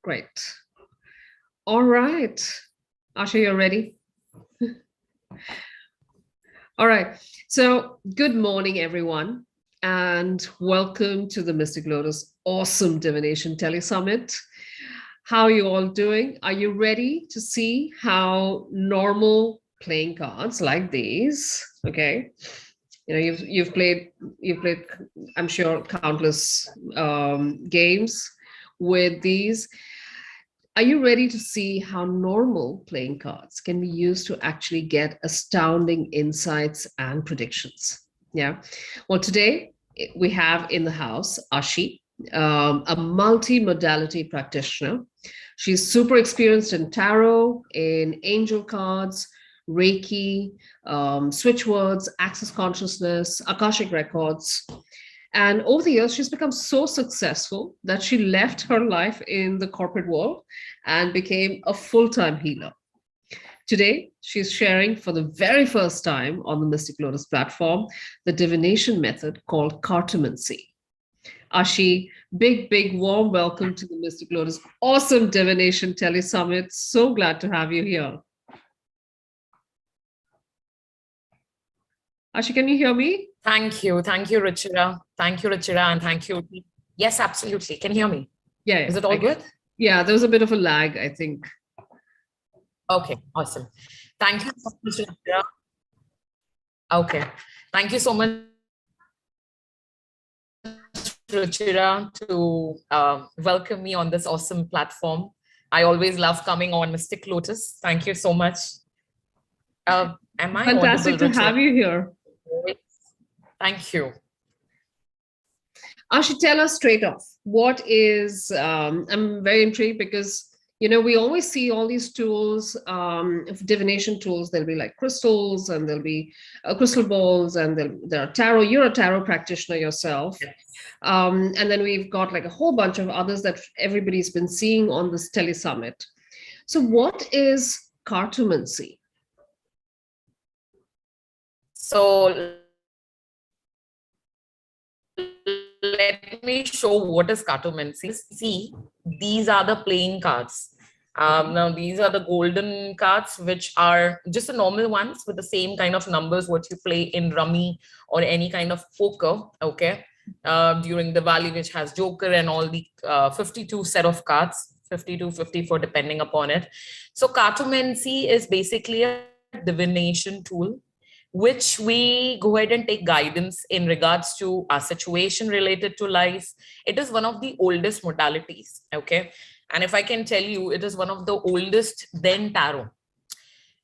Great. All right. Aashe, you're ready? All right. So good morning, everyone, and welcome to the Mystic Lotus Awesome Divination Tele Summit. How are you all doing? Are you ready to see how normal playing cards like these, okay? You know, you've played, I'm sure, countless games with these. Are you ready to see how normal playing cards can be used to actually get astounding insights and predictions? Yeah. Well, today we have in the house Aashe, a multi-modality practitioner. She's super experienced in tarot, in angel cards, Reiki, switch words, access consciousness, Akashic records. And over the years, she's become so successful that she left her life in the corporate world and became a full-time healer. Today, she's sharing for the very first time on the Mystic Lotus platform the divination method called Cartomancy. Aashe, big, warm welcome to the Mystic Lotus Awesome Divination Tele Summit. So glad to have you here. Aashe, can you hear me? Thank you, Ruchira. Thank you, Ruchira, and thank you. Yes, absolutely. Can you hear me? Yeah. Is it all good? Yeah, there was a bit of a lag, I think. Okay, awesome. Thank you so much, Ruchira. Okay, thank you so much, Ruchira, to welcome me on this awesome platform. I always love coming on Mystic Lotus. Thank you so much. Am I fantastic audible, to have you here? Thank you. Aashe, tell us straight off, what is, I'm very intrigued because, you know, we always see all these tools, divination tools. There'll be like crystals and there'll be crystal balls and there are tarot. You're a tarot practitioner yourself. Yes. And then we've got like a whole bunch of others that everybody's been seeing on this Tele Summit. So what is Cartomancy? So let me show what is Cartomancy. See, these are the playing cards. Now these are the golden cards, which are just the normal ones with the same kind of numbers what you play in rummy or any kind of poker, okay? During the Valley, which has Joker and all the 52 set of cards, 52, 54, depending upon it. So Cartomancy is basically a divination tool, which we go ahead and take guidance in regards to our situation related to life. It is one of the oldest modalities, okay? And if I can tell you, it is one of the oldest then tarot.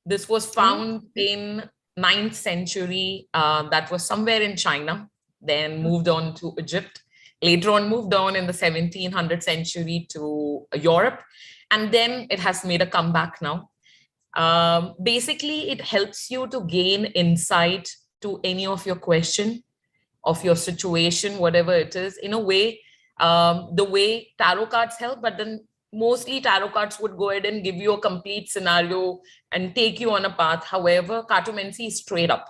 This was found in 9th century. That was somewhere in China, then moved on to Egypt. Later on, moved on in the 1700th century to Europe. And then it has made a comeback now. Basically, it helps you to gain insight to any of your question, of your situation, whatever it is, in a way, the way tarot cards help, but then mostly tarot cards would go ahead and give you a complete scenario and take you on a path. However, Cartomancy is straight up.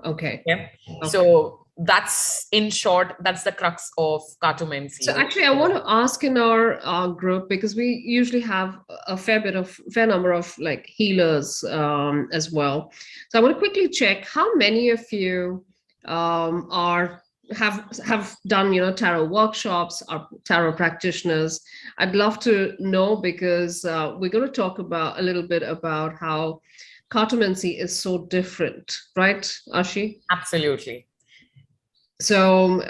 Okay. Yeah. Okay. So that's, in short, that's the crux of Cartomancy. So actually, I want to ask in our group, because we usually have a fair number of like healers as well. So I want to quickly check how many of you have done, you know, tarot workshops, are tarot practitioners. I'd love to know, because we're going to talk about a little bit about how Cartomancy is so different, right, Aashe? Absolutely. So,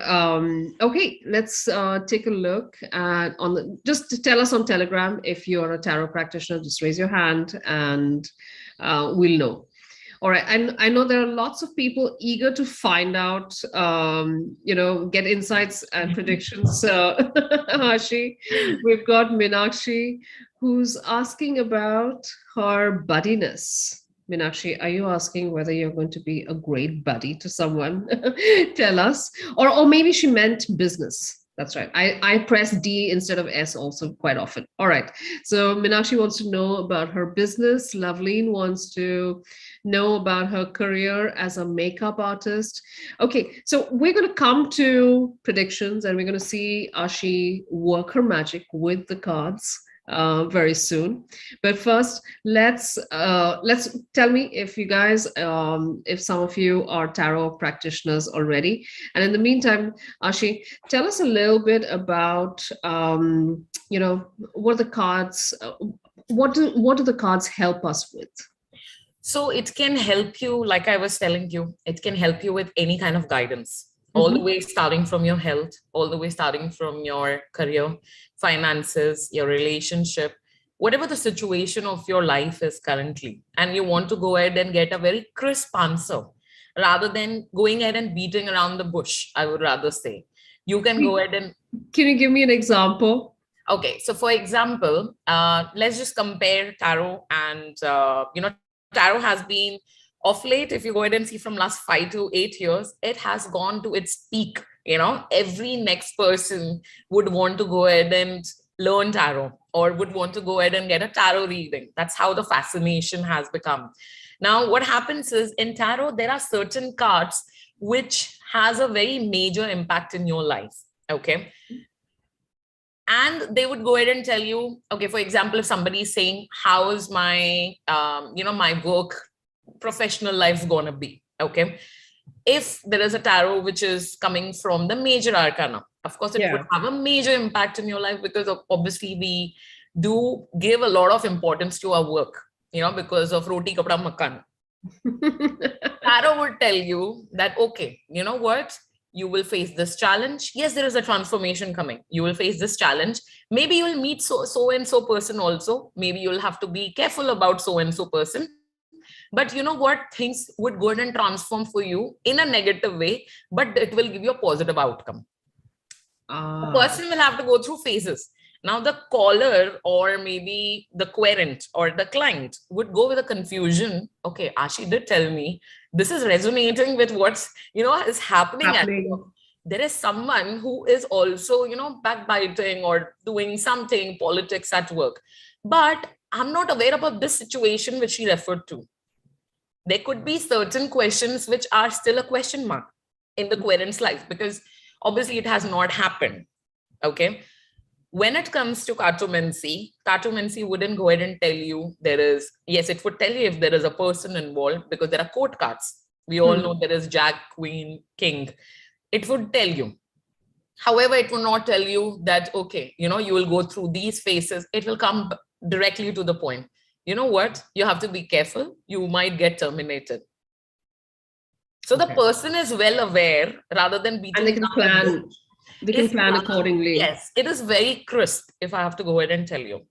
okay, let's take a look at just to tell us on Telegram if you're a tarot practitioner. Just raise your hand and we'll know. All right, and I know there are lots of people eager to find out, you know, get insights and predictions. So, Aashe, we've got Meenakshi, who's asking about her buddiness. Meenakshi, are you asking whether you're going to be a great buddy to someone? Tell us. Or maybe she meant business. That's right. I press D instead of S also quite often. All right. So Meenakshi wants to know about her business. Loveleen wants to know about her career as a makeup artist. Okay, so we're going to come to predictions and we're going to see Aashe work her magic with the cards very soon. But first, let's tell me if you guys, if some of you are tarot practitioners already. And in the meantime, Aashe, tell us a little bit about what the cards what do the cards help us with? So it can help you, like I was telling you, it can help you with any kind of guidance, all the way starting from your health, all the way starting from your career, finances, your relationship, whatever the situation of your life is currently. And you want to go ahead and get a very crisp answer rather than going ahead and beating around the bush, I would rather say. You can go ahead and. Can you give me an example? Okay, so for example, let's just compare tarot and, tarot has been of late, if you go ahead and see from last 5 to 8 years, it has gone to its peak. Every next person would want to go ahead and learn tarot or would want to go ahead and get a tarot reading. That's how the fascination has become. Now, what happens is in tarot, there are certain cards which has a very major impact in your life. Okay. And they would go ahead and tell you, okay, for example, if somebody is saying, how is my, my work, professional life going to be? Okay. If there is a tarot which is coming from the major arcana, of course, it would have a major impact in your life because obviously we do give a lot of importance to our work, because of roti kapda makan. Tarot would tell you that, okay, you know what? You will face this challenge. Yes, there is a transformation coming. You will face this challenge. Maybe you will meet so and so person also. Maybe you'll have to be careful about so and so person. But you know what? Things would go ahead and transform for you in a negative way, but it will give you a positive outcome. The person will have to go through phases. Now the caller or maybe the querent or the client would go with a confusion. Okay, Aashe did tell me this is resonating with what's, is happening. At there is someone who is also, backbiting or doing something, politics at work. But I'm not aware about this situation which she referred to. There could be certain questions which are still a question mark in the querent's life because obviously it has not happened. Okay. When it comes to cartomancy wouldn't go ahead and tell you yes, it would tell you if there is a person involved because there are court cards. We all know there is Jack, Queen, King. It would tell you. However, it will not tell you that, okay, you will go through these phases. It will come directly to the point. You know what? You have to be careful. You might get terminated. So the person is well aware rather than beating. And they can plan. They can plan accordingly. Yes, it is very crisp, if I have to go ahead and tell you.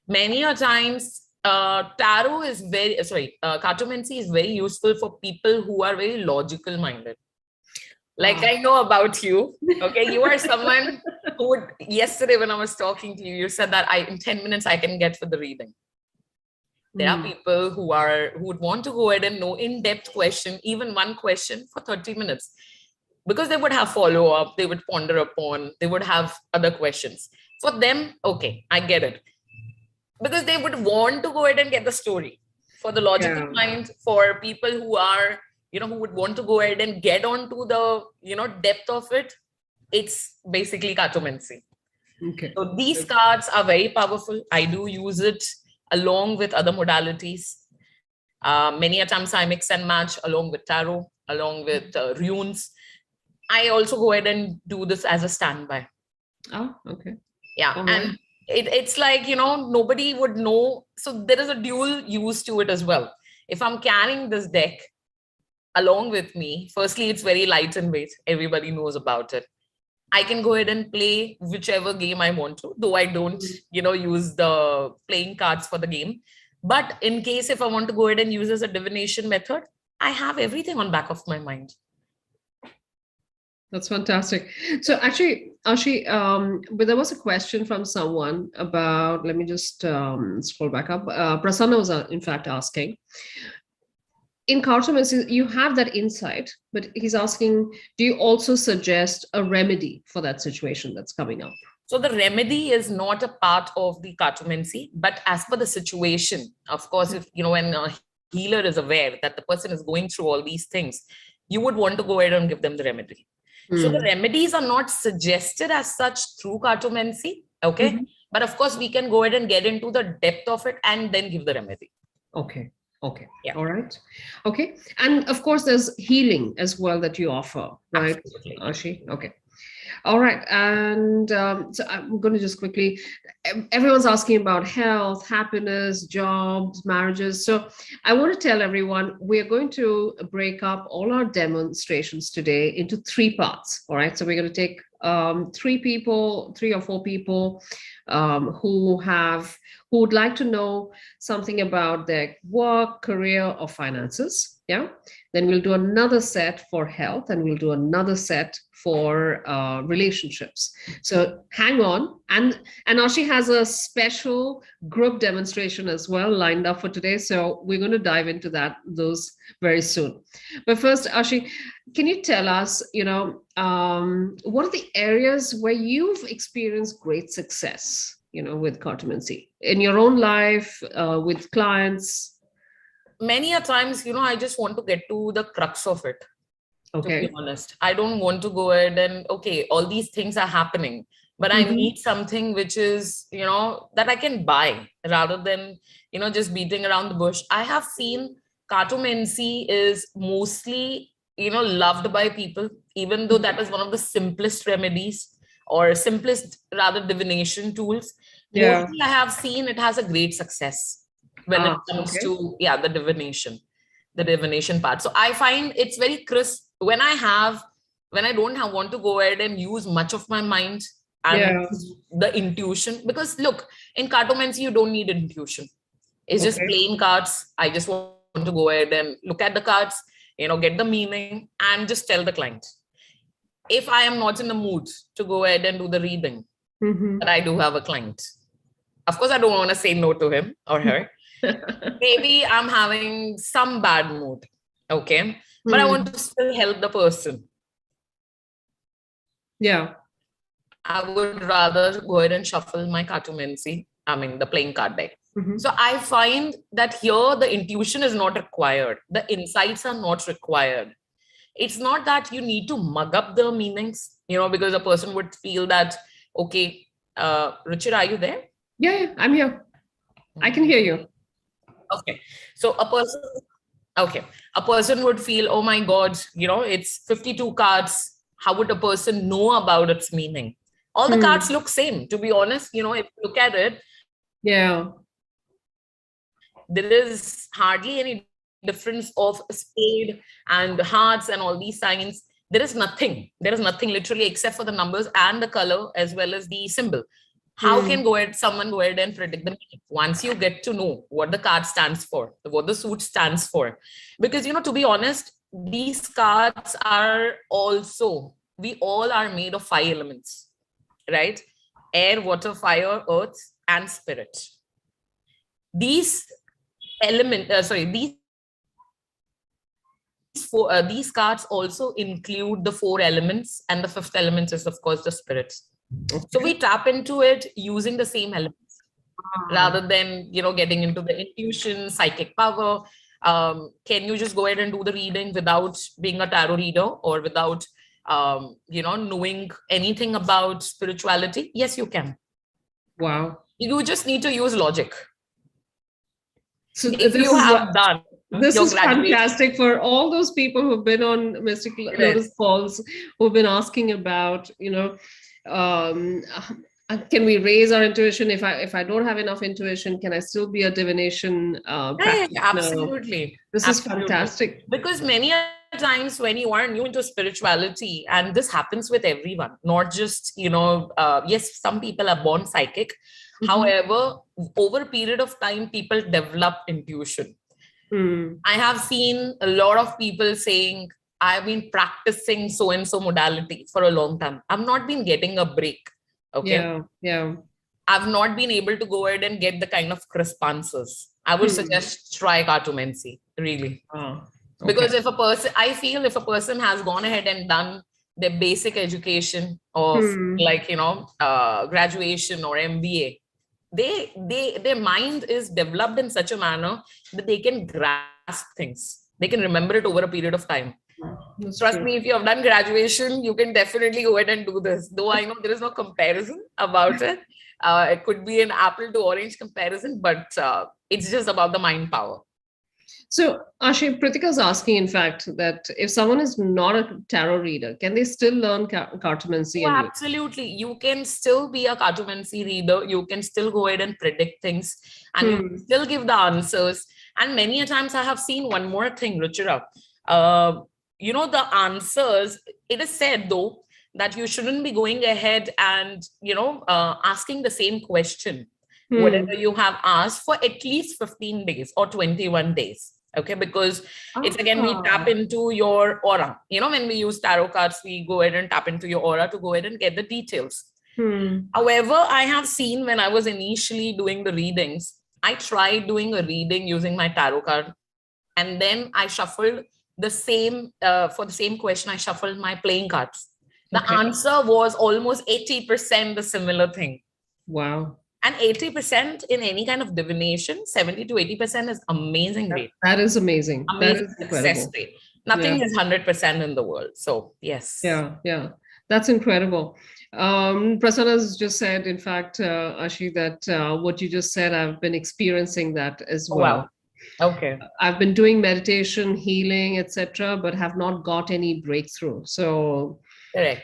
Many a times, tarot is cartomancy is very useful for people who are very logical minded. Like I know about you. Okay, you are someone who would, yesterday when I was talking to you, you said that in 10 minutes I can get for the reading. There are people who would want to go ahead and know in-depth question, even one question for 30 minutes. Because they would have follow-up, they would ponder upon, they would have other questions. For them, okay, I get it. Because they would want to go ahead and get the story. For the logical mind, for people who are, who would want to go ahead and get onto the, depth of it, it's basically cartomancy. Okay. So these cards are very powerful. I do use it along with other modalities. Many a times I mix and match along with tarot, along with runes. I also go ahead and do this as a standby. Oh, okay. Yeah. And it's like, nobody would know. So there is a dual use to it as well. If I'm carrying this deck along with me, firstly, it's very light in weight. Everybody knows about it. I can go ahead and play whichever game I want to, though I don't, use the playing cards for the game. But in case if I want to go ahead and use as a divination method, I have everything on back of my mind. That's fantastic. So actually, Aashe, but there was a question from someone about, let me just scroll back up. Prasanna was in fact asking, in Cartomancy, you have that insight, but he's asking, do you also suggest a remedy for that situation that's coming up? So the remedy is not a part of the cartomancy, but as per the situation, of course, if when a healer is aware that the person is going through all these things, you would want to go ahead and give them the remedy. So the remedies are not suggested as such through cartomancy, okay? But of course, we can go ahead and get into the depth of it and then give the remedy. Okay. Okay. Yeah. All right. Okay. And of course, there's healing as well that you offer, right, Absolutely. Aashe? Okay. All right. And so I'm going to just quickly, everyone's asking about health, happiness, jobs, marriages. So I want to tell everyone, we are going to break up all our demonstrations today into 3 parts. All right. So we're going to take 3 or 4 people who would like to know something about their work, career, or finances. Yeah. Then we'll do another set for health, and we'll do another set for relationships. So hang on. And Aashe has a special group demonstration as well lined up for today. So we're going to dive into those very soon. But first, Aashe, can you tell us, what are the areas where you've experienced great success, with Cartomancy in your own life, with clients? Many a times, I just want to get to the crux of it. Okay. To be honest, I don't want to go ahead and, okay, all these things are happening, but I need something which is, that I can buy rather than, just beating around the bush. I have seen Cartomancy is mostly, loved by people, even though that is one of the simplest remedies or simplest rather divination tools. Yeah. Mostly I have seen it has a great success when it comes to the divination part. So I find it's very crisp when I don't want to go ahead and use much of my mind and the intuition, because look, in Cartomancy you don't need intuition. It's just plain cards. I just want to go ahead and look at the cards, get the meaning and just tell the client. If I am not in the mood to go ahead and do the reading, but I do have a client, of course I don't want to say no to him or her. Maybe I'm having some bad mood, okay, but I want to still help the person. Yeah. I would rather go ahead and shuffle my Cartomancy, the playing card deck. So I find that here the intuition is not required. The insights are not required. It's not that you need to mug up the meanings, because a person would feel that, okay, Richard, are you there? Yeah, I'm here. I can hear you. Okay. So a person would feel, oh my God, it's 52 cards. How would a person know about its meaning? All the cards look same, to be honest. If you look at it, yeah, there is hardly any difference of spade and hearts and all these signs. There is nothing literally except for the numbers and the color as well as the symbol. How can someone go ahead and predict the meaning once you get to know what the card stands for, what the suit stands for? Because, to be honest, these cards are also, we all are made of 5 elements, right? Air, water, fire, earth, and spirit. These these cards also include the 4 elements, and the 5th element is, of course, the spirit. So we tap into it using the same elements rather than, getting into the intuition, psychic power. Can you just go ahead and do the reading without being a tarot reader or without, knowing anything about spirituality? Yes, you can. Wow. You just need to use logic. So if you have done this is fantastic for all those people who've been on Mystic Lotus calls, who've been asking about, can we raise our intuition? If I don't have enough intuition, can I still be a divination practitioner? Absolutely. This is fantastic. Because many times when you are new into spirituality, and this happens with everyone, not just, yes, some people are born psychic. However, over a period of time, people develop intuition. I have seen a lot of people saying, I've been practicing so-and-so modality for a long time. I've not been getting a break. Okay. Yeah. I've not been able to go ahead and get the kind of crisp answers. I would suggest try Cartomancy, really. Because if a person, I feel if a person has gone ahead and done their basic education of like, graduation or MBA, their mind is developed in such a manner that they can grasp things. They can remember it over a period of time. Trust me, if you have done graduation, you can definitely go ahead and do this. Though I know there is no comparison about it. It could be an apple to orange comparison, but it's just about the mind power. So, Aashe, Pritika's asking, in fact, that if someone is not a tarot reader, can they still learn cartomancy? Oh, absolutely. You can still be a cartomancy reader. You can still go ahead and predict things, and you can still give the answers. And many a times I have seen one more thing, Ruchira. The answers, it is said though, that you shouldn't be going ahead and, asking the same question, whatever you have asked, for at least 15 days or 21 days. Okay, because it's again, we tap into your aura. When we use tarot cards, we go ahead and tap into your aura to go ahead and get the details. However, I have seen when I was initially doing the readings, I tried doing a reading using my tarot card, and then I shuffled the same, for the same question, I shuffled my playing cards. The answer was almost 80% the similar thing. Wow. And 80% in any kind of divination, 70 to 80% is amazing rate. That is amazing. Amazing that is success rate. Nothing is 100% in the world. So yes. Yeah. That's incredible. Prasanna's just said, in fact, Aashe, that what you just said, I've been experiencing that as well. Wow. Okay. I've been doing meditation, healing, etc., but have not got any breakthrough. So correct.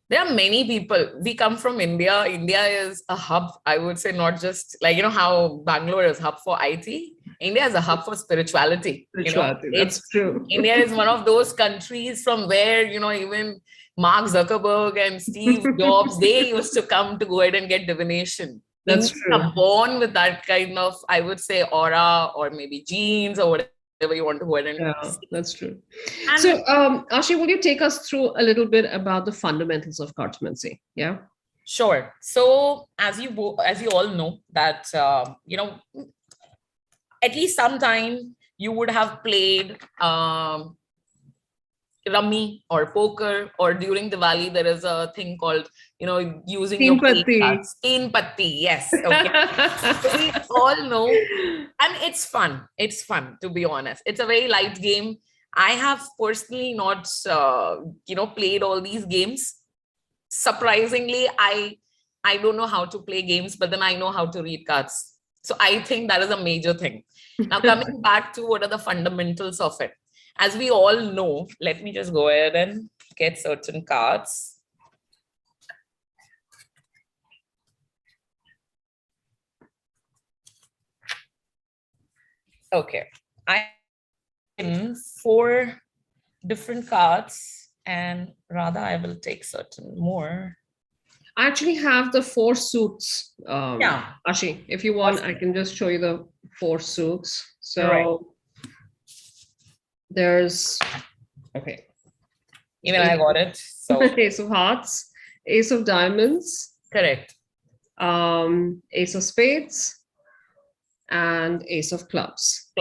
There are many people. We come from India. India is a hub, I would say, not just like, how Bangalore is hub for IT. India is a hub for spirituality. That's true. India is one of those countries from where, even Mark Zuckerberg and Steve Jobs, they used to come to go ahead and get divination. That's true. Are born with that kind of, I would say, aura or maybe genes or whatever you want to go ahead and see. That's true. And so, Aashe, will you take us through a little bit about the fundamentals of cartomancy? Yeah. Sure. So, as you all know, that at least sometime you would have played rummy or poker, or during Diwali there is a thing called using your cards. Teen patti, yes. Okay. So we all know, and it's fun. It's fun, to be honest. It's a very light game. I have personally not played all these games. Surprisingly, I don't know how to play games, but then I know how to read cards. So I think that is a major thing. Now, coming back to what are the fundamentals of it. As we all know, let me just go ahead and get certain cards. Okay, I have 4 different cards, and rather I will take certain more. I actually have the 4 suits. Aashe, if you want, I can just show you the 4 suits. So there's, even I got it. So Ace of Hearts, Ace of Diamonds. Correct. Ace of Spades and Ace of Clubs.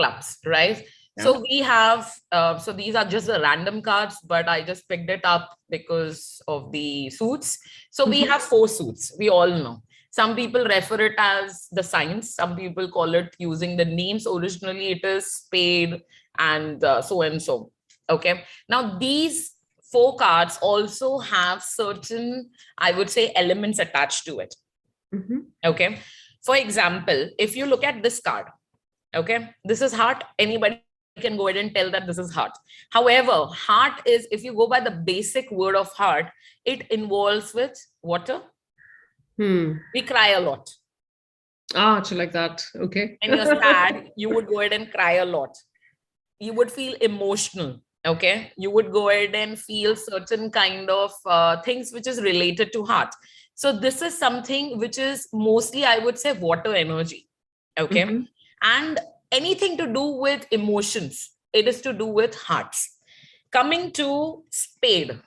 Right? Yeah. So we have, so these are just the random cards, but I just picked it up because of the suits. So we have 4 suits, we all know. Some people refer it as the signs. Some people call it using the names. Originally, it is spade and so and so. Okay. Now, these 4 cards also have certain, I would say, elements attached to it. Okay. For example, if you look at this card, okay, this is heart. Anybody can go ahead and tell that this is heart. However, heart is, if you go by the basic word of heart, it involves with water. We cry a lot. So like that. Okay. When you're sad, you would go ahead and cry a lot. You would feel emotional. Okay. You would go ahead and feel certain kind of things which is related to heart. So this is something which is mostly, I would say, water energy. Okay. And anything to do with emotions, it is to do with hearts. Coming to spade.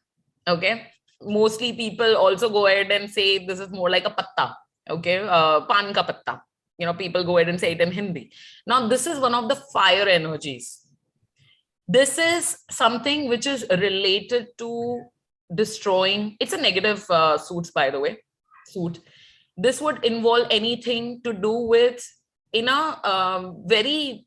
Okay. Mostly people also go ahead and say this is more like a patta. Okay. Pan ka patta. People go ahead and say it in Hindi. Now, this is one of the fire energies. This is something which is related to destroying. It's a negative suits, by the way, suit. This would involve anything to do with, in a very,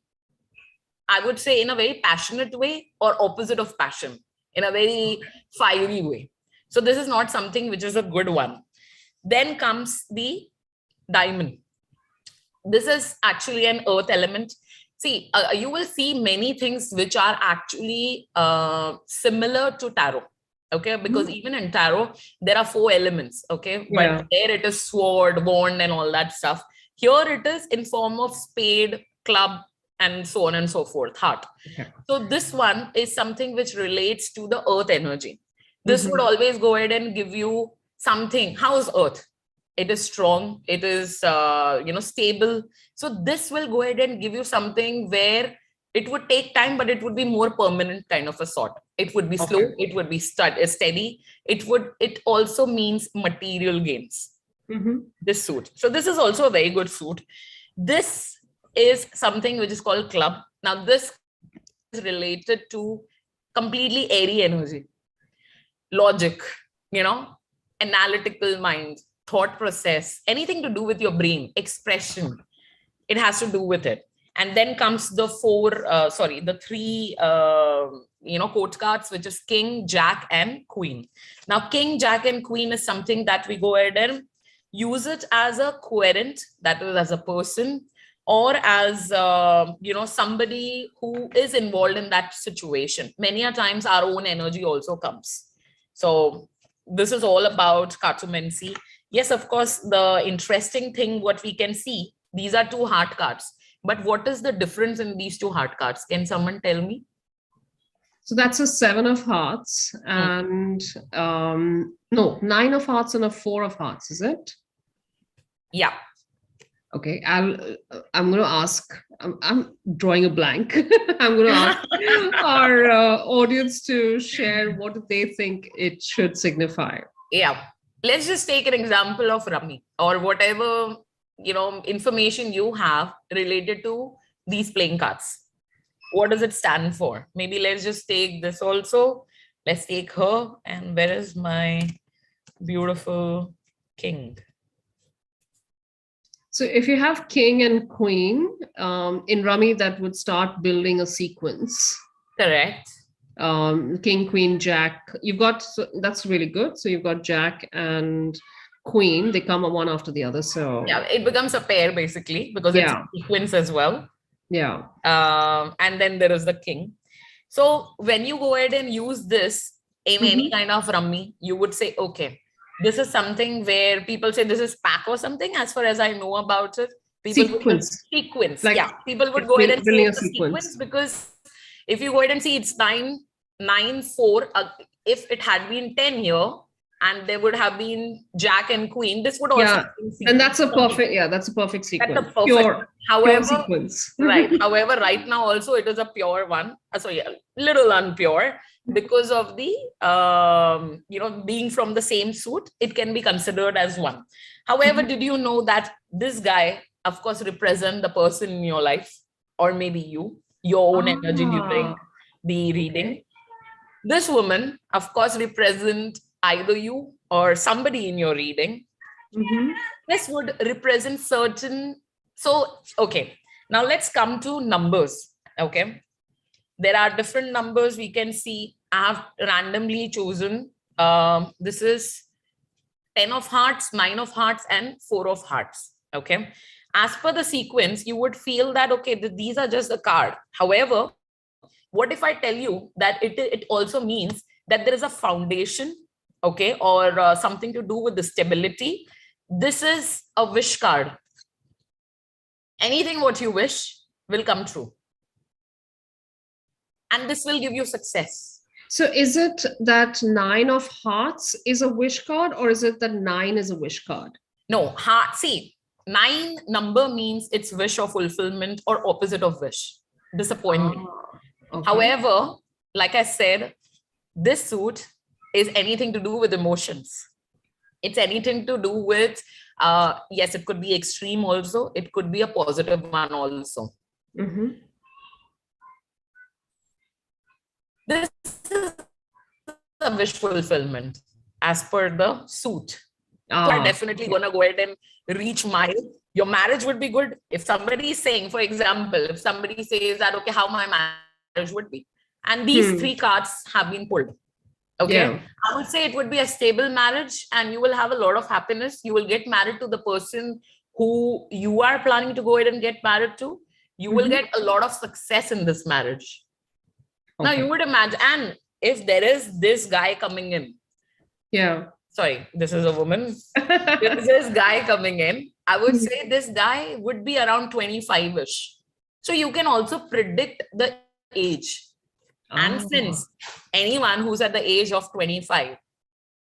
I would say, in a very passionate way, or opposite of passion, in a very fiery way. So this is not something which is a good one. Then comes the diamond. This is actually an earth element. See, you will see many things which are actually similar to tarot. Okay, because even in tarot, there are 4 elements. Okay, Yeah. but there it is sword, wand, and all that stuff. Here it is in form of spade, club, and so on and so forth, heart. Okay. So this one is something which relates to the earth energy. This would always go ahead and give you something. How is earth? It is strong, it is stable. So this will go ahead and give you something where it would take time, but it would be more permanent kind of a sort. It would be slow, it would be steady. It also means material gains. This suit. So this is also a very good suit. This is something which is called club. Now this is related to completely airy energy, logic, analytical mind, thought process, anything to do with your brain, expression. It has to do with it. And then comes the the 3 court cards, which is king, jack, and queen. Now king, jack, and queen is something that we go ahead and use it as a querent, that is as a person, or as somebody who is involved in that situation. Many a times our own energy also comes. So this is all about cartomancy. Yes, of course, the interesting thing what we can see, these are 2 heart cards. But what is the difference in these 2 heart cards? Can someone tell me? So that's a 7 of hearts and no, 9 of hearts and a 4 of hearts, is it? Yeah. Okay, I'm going to ask, I'm drawing a blank. I'm going to ask our audience to share what do they think it should signify. Yeah. Let's just take an example of rummy or whatever, information you have related to these playing cards. What does it stand for? Maybe let's just take this also. Let's take her. And where is my beautiful king? So if you have king and queen, in rummy, that would start building a sequence. Correct. King, queen, jack. You've got, so that's really good. So you've got jack and queen. They come one after the other. So yeah, it becomes a pair basically because it's a sequence as well. Yeah. And then there is the king. So when you go ahead and use this in any kind of rummy, you would say, okay, this is something where people say this is pack or something. As far as I know about it, people sequence. Like, yeah, people would go ahead and say it's a sequence because if you go ahead and see it's 9, 9, 4. If it had been 10 here and there would have been jack and queen, this would also be and that's a perfect that's a perfect sequence. That's a perfect. However, pure sequence. Right. However, right now also it is a pure one. So yeah, little unpure because of the being from the same suit. It can be considered as one. However, did you know that this guy, of course, represent the person in your life, or maybe your own energy during the reading. This woman, of course, represent either you or somebody in your reading. This would represent certain. So, okay, now let's come to numbers. Okay, there are different numbers we can see. I have randomly chosen. This is 10 of hearts, 9 of hearts, and 4 of hearts. Okay, as per the sequence, you would feel that, okay, these are just a card. However, what if I tell you that it also means that there is a foundation, okay, or something to do with the stability? This is a wish card. Anything what you wish will come true. And this will give you success. So is it that 9 of hearts is a wish card, or is it that 9 is a wish card? No, see, 9 number means it's wish or fulfillment or opposite of wish, disappointment. Okay. However, like I said, this suit is anything to do with emotions. It's anything to do with, yes, it could be extreme also. It could be a positive one also. This is a wish fulfillment as per the suit. So are definitely going to go ahead and reach mile. Your marriage would be good. If somebody is saying, for example, if somebody says that, okay, how my marriage would be. And these three cards have been pulled. Okay. I would say it would be a stable marriage and you will have a lot of happiness. You will get married to the person who you are planning to go ahead and get married to. You will get a lot of success in this marriage. Now you would imagine, and if there is this guy coming in. Sorry, this is a woman. If this guy coming in, I would say this guy would be around 25-ish. So you can also predict the age. And since anyone who's at the age of 25,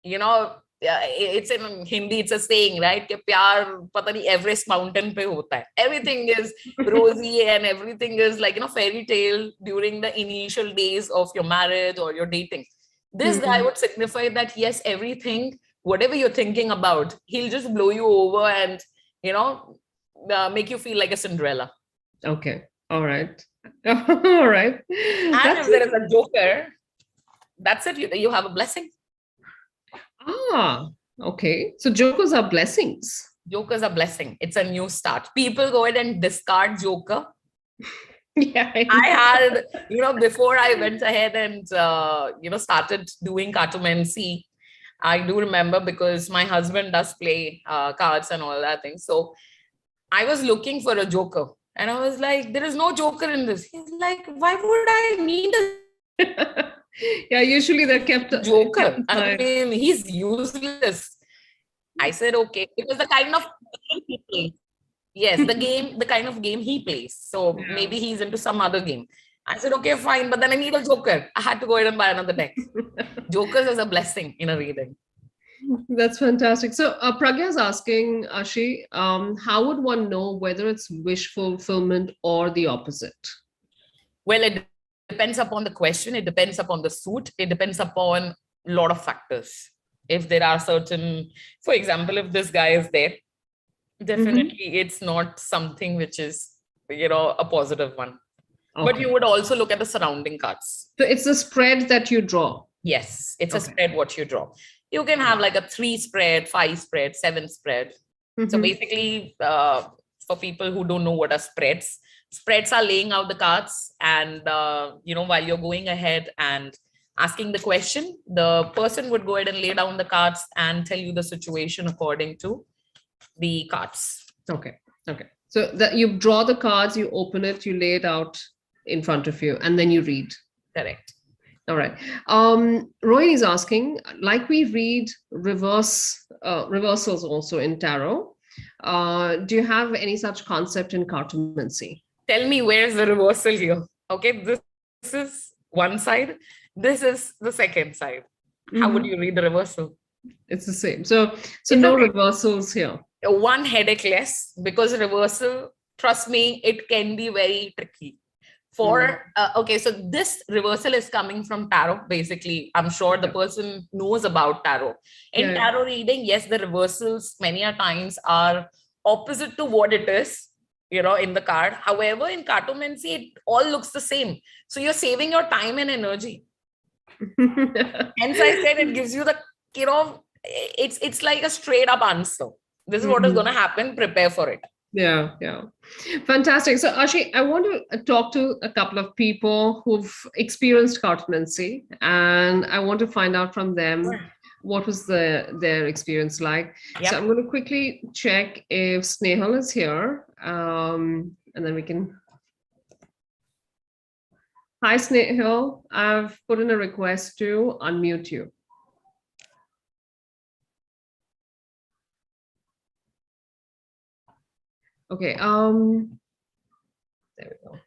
you know, it's in Hindi, it's a saying, right? Ke pyar pata nahi Everest mountain pe hota hai. Everything is rosy and everything is like, you know, fairy tale during the initial days of your marriage or your dating. This guy would signify that, yes, everything, whatever you're thinking about, he'll just blow you over and, you know, make you feel like a Cinderella. Okay. All right. All right. And if there is a joker, that's it. You have a blessing. Okay. So jokers are blessings. Jokers are blessing. It's a new start. People go ahead and discard joker. I had, you know, before I went ahead and, you know, started doing Cartomancy, I do remember because my husband does play cards and all that thing. So I was looking for a joker. And I was like, there is no joker in this. He's like, why would I need a usually they're kept joker? I mean, he's useless. I said, okay, because the kind of game he plays. Yes, the kind of game he plays. So maybe he's into some other game. I said, okay, fine. But then I need a joker. I had to go ahead and buy another deck. Jokers is a blessing in a reading. That's fantastic. So Pragya is asking, Aashe, how would one know whether it's wish fulfillment or the opposite? Well, it depends upon the question. It depends upon the suit. It depends upon a lot of factors. If there are certain, for example, if this guy is there, definitely it's not something which is, you know, a positive one. But you would also look at the surrounding cards. So it's the spread that you draw. Yes, it's a spread what you draw. You can have like a 3 spread, 5 spread, 7 spread. So basically, for people who don't know what are spreads are laying out the cards. And, you know, while you're going ahead and asking the question, the person would go ahead and lay down the cards and tell you the situation according to the cards. Okay. So that you draw the cards, you open it, you lay it out in front of you, and then you read. Correct. All right. Rohini is asking, like we read reversals also in tarot, do you have any such concept in Cartomancy? Tell me, where's the reversal here? Okay, this is one side. This is the second side. How would you read the reversal? It's the same. So no reversals here. One headache less, because reversal, trust me, it can be very tricky. Okay, so this reversal is coming from tarot. Basically, I'm sure the person knows about tarot. In tarot reading, yes, the reversals many a times are opposite to what it is, you know, in the card. However, in Cartomancy, it all looks the same. So you're saving your time and energy. Hence, I said it gives you the, you know, it's like a straight up answer. This is what is going to happen. Prepare for it. Yeah. Fantastic. So Aashe, I want to talk to a couple of people who've experienced Cartomancy, and I want to find out from them what was their experience like. So I'm going to quickly check if Snehal is here, and then we can. Hi, Snehal. I've put in a request to unmute you. Okay, there we go.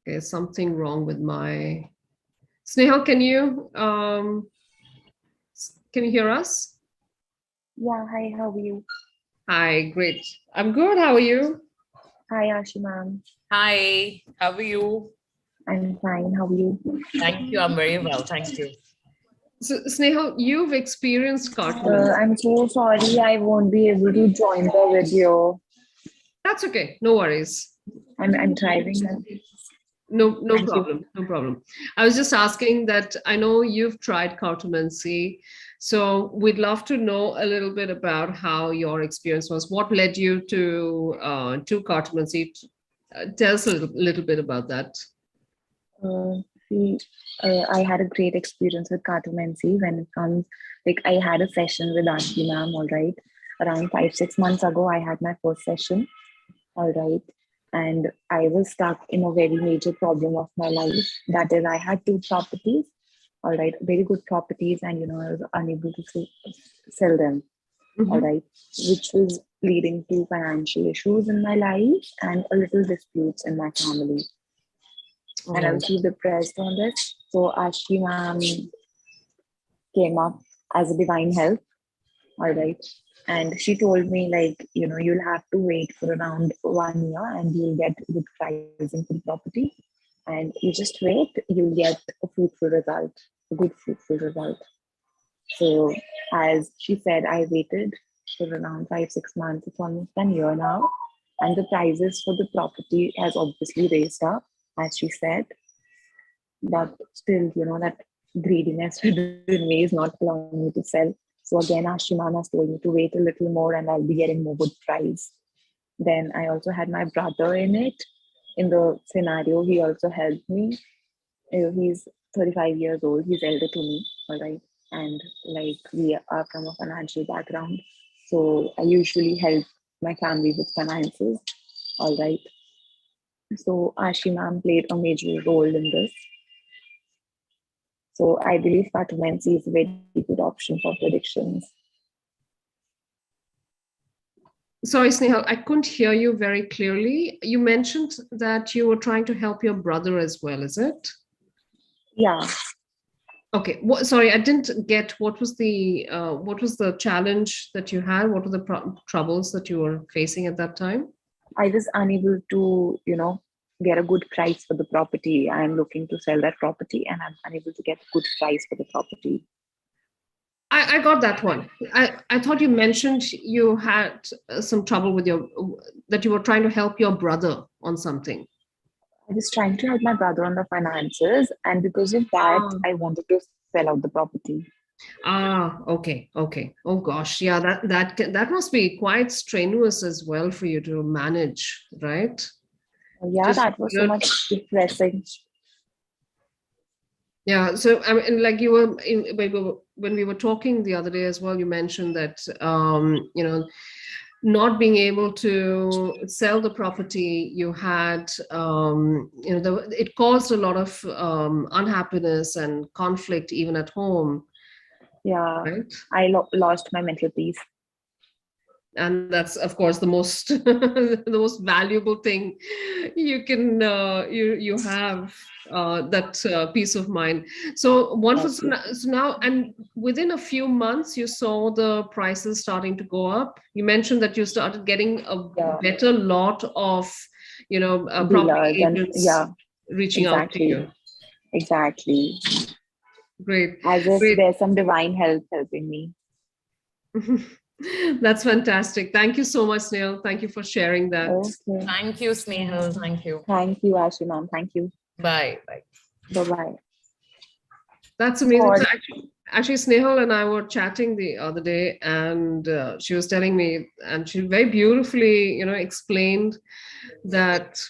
Okay, something wrong with my Snehal, can you hear us? Yeah, hi, how are you? Hi, great. I'm good. How are you? Hi, Aashe ma'am. Hi, how are you? I'm fine. How are you? Thank you. I'm very well. Thank you. So, Snehal, you've experienced Cartomancy. I'm so sorry I won't be able to join the video. That's okay. No worries. I'm driving. No Thank you. problem. No problem. I was just asking that I know you've tried Cartomancy, so we'd love to know a little bit about how your experience was. What led you to Cartomancy? Tell us a little bit about that. See, I had a great experience with Cartomancy when it comes, like I had a session with Aashe ma'am, all right. Around 5, 6 months ago, I had my first session, all right. And I was stuck in a very major problem of my life. That is, I had two properties, all right, very good properties, and I was unable to sell them, all Mhm. right, which was leading to financial issues in my life and a little disputes in my family. And I Oh, was too depressed on this. So Ashi ma'am came up as a divine help, all right. And she told me, like, you'll have to wait for around 1 year and you'll get good pricing for the property. And you just wait, you'll get a fruitful result, a good fruitful result. So as she said, I waited for around 5, 6 months. It's almost a year now. And the prices for the property has obviously raised up, as she said. But still, that greediness within me is not allowing me to sell. So again, Ashimana has told me to wait a little more and I'll be getting more good price. Then I also had my brother in it. In the scenario, he also helped me. He's 35 years old. He's elder to me, all right. And like we are from a financial background. So I usually help my family with finances, all right. So Ashi ma'am played a major role in this. So I believe Cartomancy is a very good option for predictions. sorry, Snehal, I couldn't hear you very clearly. You mentioned that you were trying to help your brother as well, is it? Yeah, Okay. Sorry, I didn't get what was the challenge that you had? What were the troubles that you were facing at that time? I was unable to, get a good price for the property. I'm looking to sell that property and I'm unable to get a good price for the property. I got that one. I thought you mentioned you had some trouble with that you were trying to help your brother on something. I was trying to help my brother on the finances, and because of that, Ah, I wanted to sell out the property. okay. Oh gosh, yeah, that must be quite strenuous as well for you to manage, right? Yeah, Just that was so much depressing. yeah. So I mean, like you were when we were talking the other day as well, you mentioned that not being able to sell the property you had, it caused a lot of unhappiness and conflict even at home, Yeah, right? I lost my mental peace. And that's of course the most the most valuable thing you can you have, that peace of mind. So wonderful. So Exactly. now, and within a few months you saw the prices starting to go up. You mentioned that you started getting a Yeah, better lot of property dealers and agents yeah, reaching out to exactly, you. exactly. Great. As if Great. there's some divine help helping me. That's fantastic. Thank you so much, Snail. Thank you for sharing that. Okay. Thank you, Snehal. Thank you. Thank you, Ashi ma'am. Thank you. Bye. Bye. Bye bye. That's So, amazing. So actually, Snehal and I were chatting the other day, and she was telling me, and she very beautifully, explained that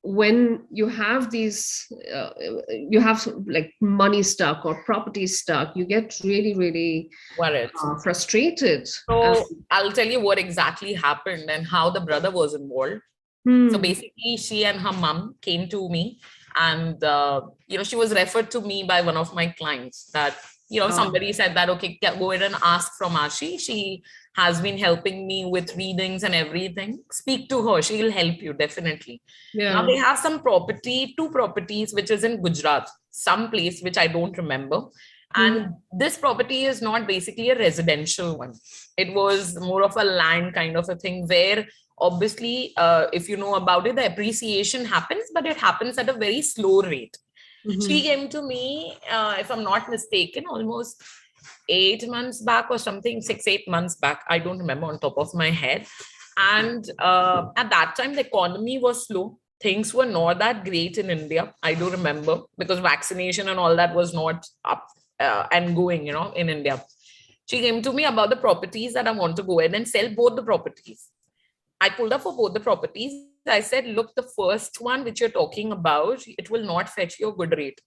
when you have you have like money stuck or property stuck, you get really, really Worried. frustrated. So I'll tell you what exactly happened and how the brother was involved. So Hmm. basically, she and her mom came to me, and she was referred to me by one of my clients. That somebody said that, okay, go ahead and ask from Ashi. She has been helping me with readings and everything. Speak to her; she will help you definitely. Now Yeah. they have two properties, which is in Gujarat, some place which I don't remember. And Mhm. this property is not basically a residential one. It was more of a land kind of a thing where obviously, if you know about it, the appreciation happens, but it happens at a very slow rate. She Mhm. came to me, if I'm not mistaken, almost 8 months back or something, 6, 8 months back. I don't remember on top of my head. And at that time, the economy was slow. Things were not that great in India. I do remember, because vaccination and all that was not up and going, in India. She came to me about the properties that I want to go ahead and sell both the properties. I pulled up for both the properties. I said, look, the first one which you're talking about, it will not fetch you a good rate.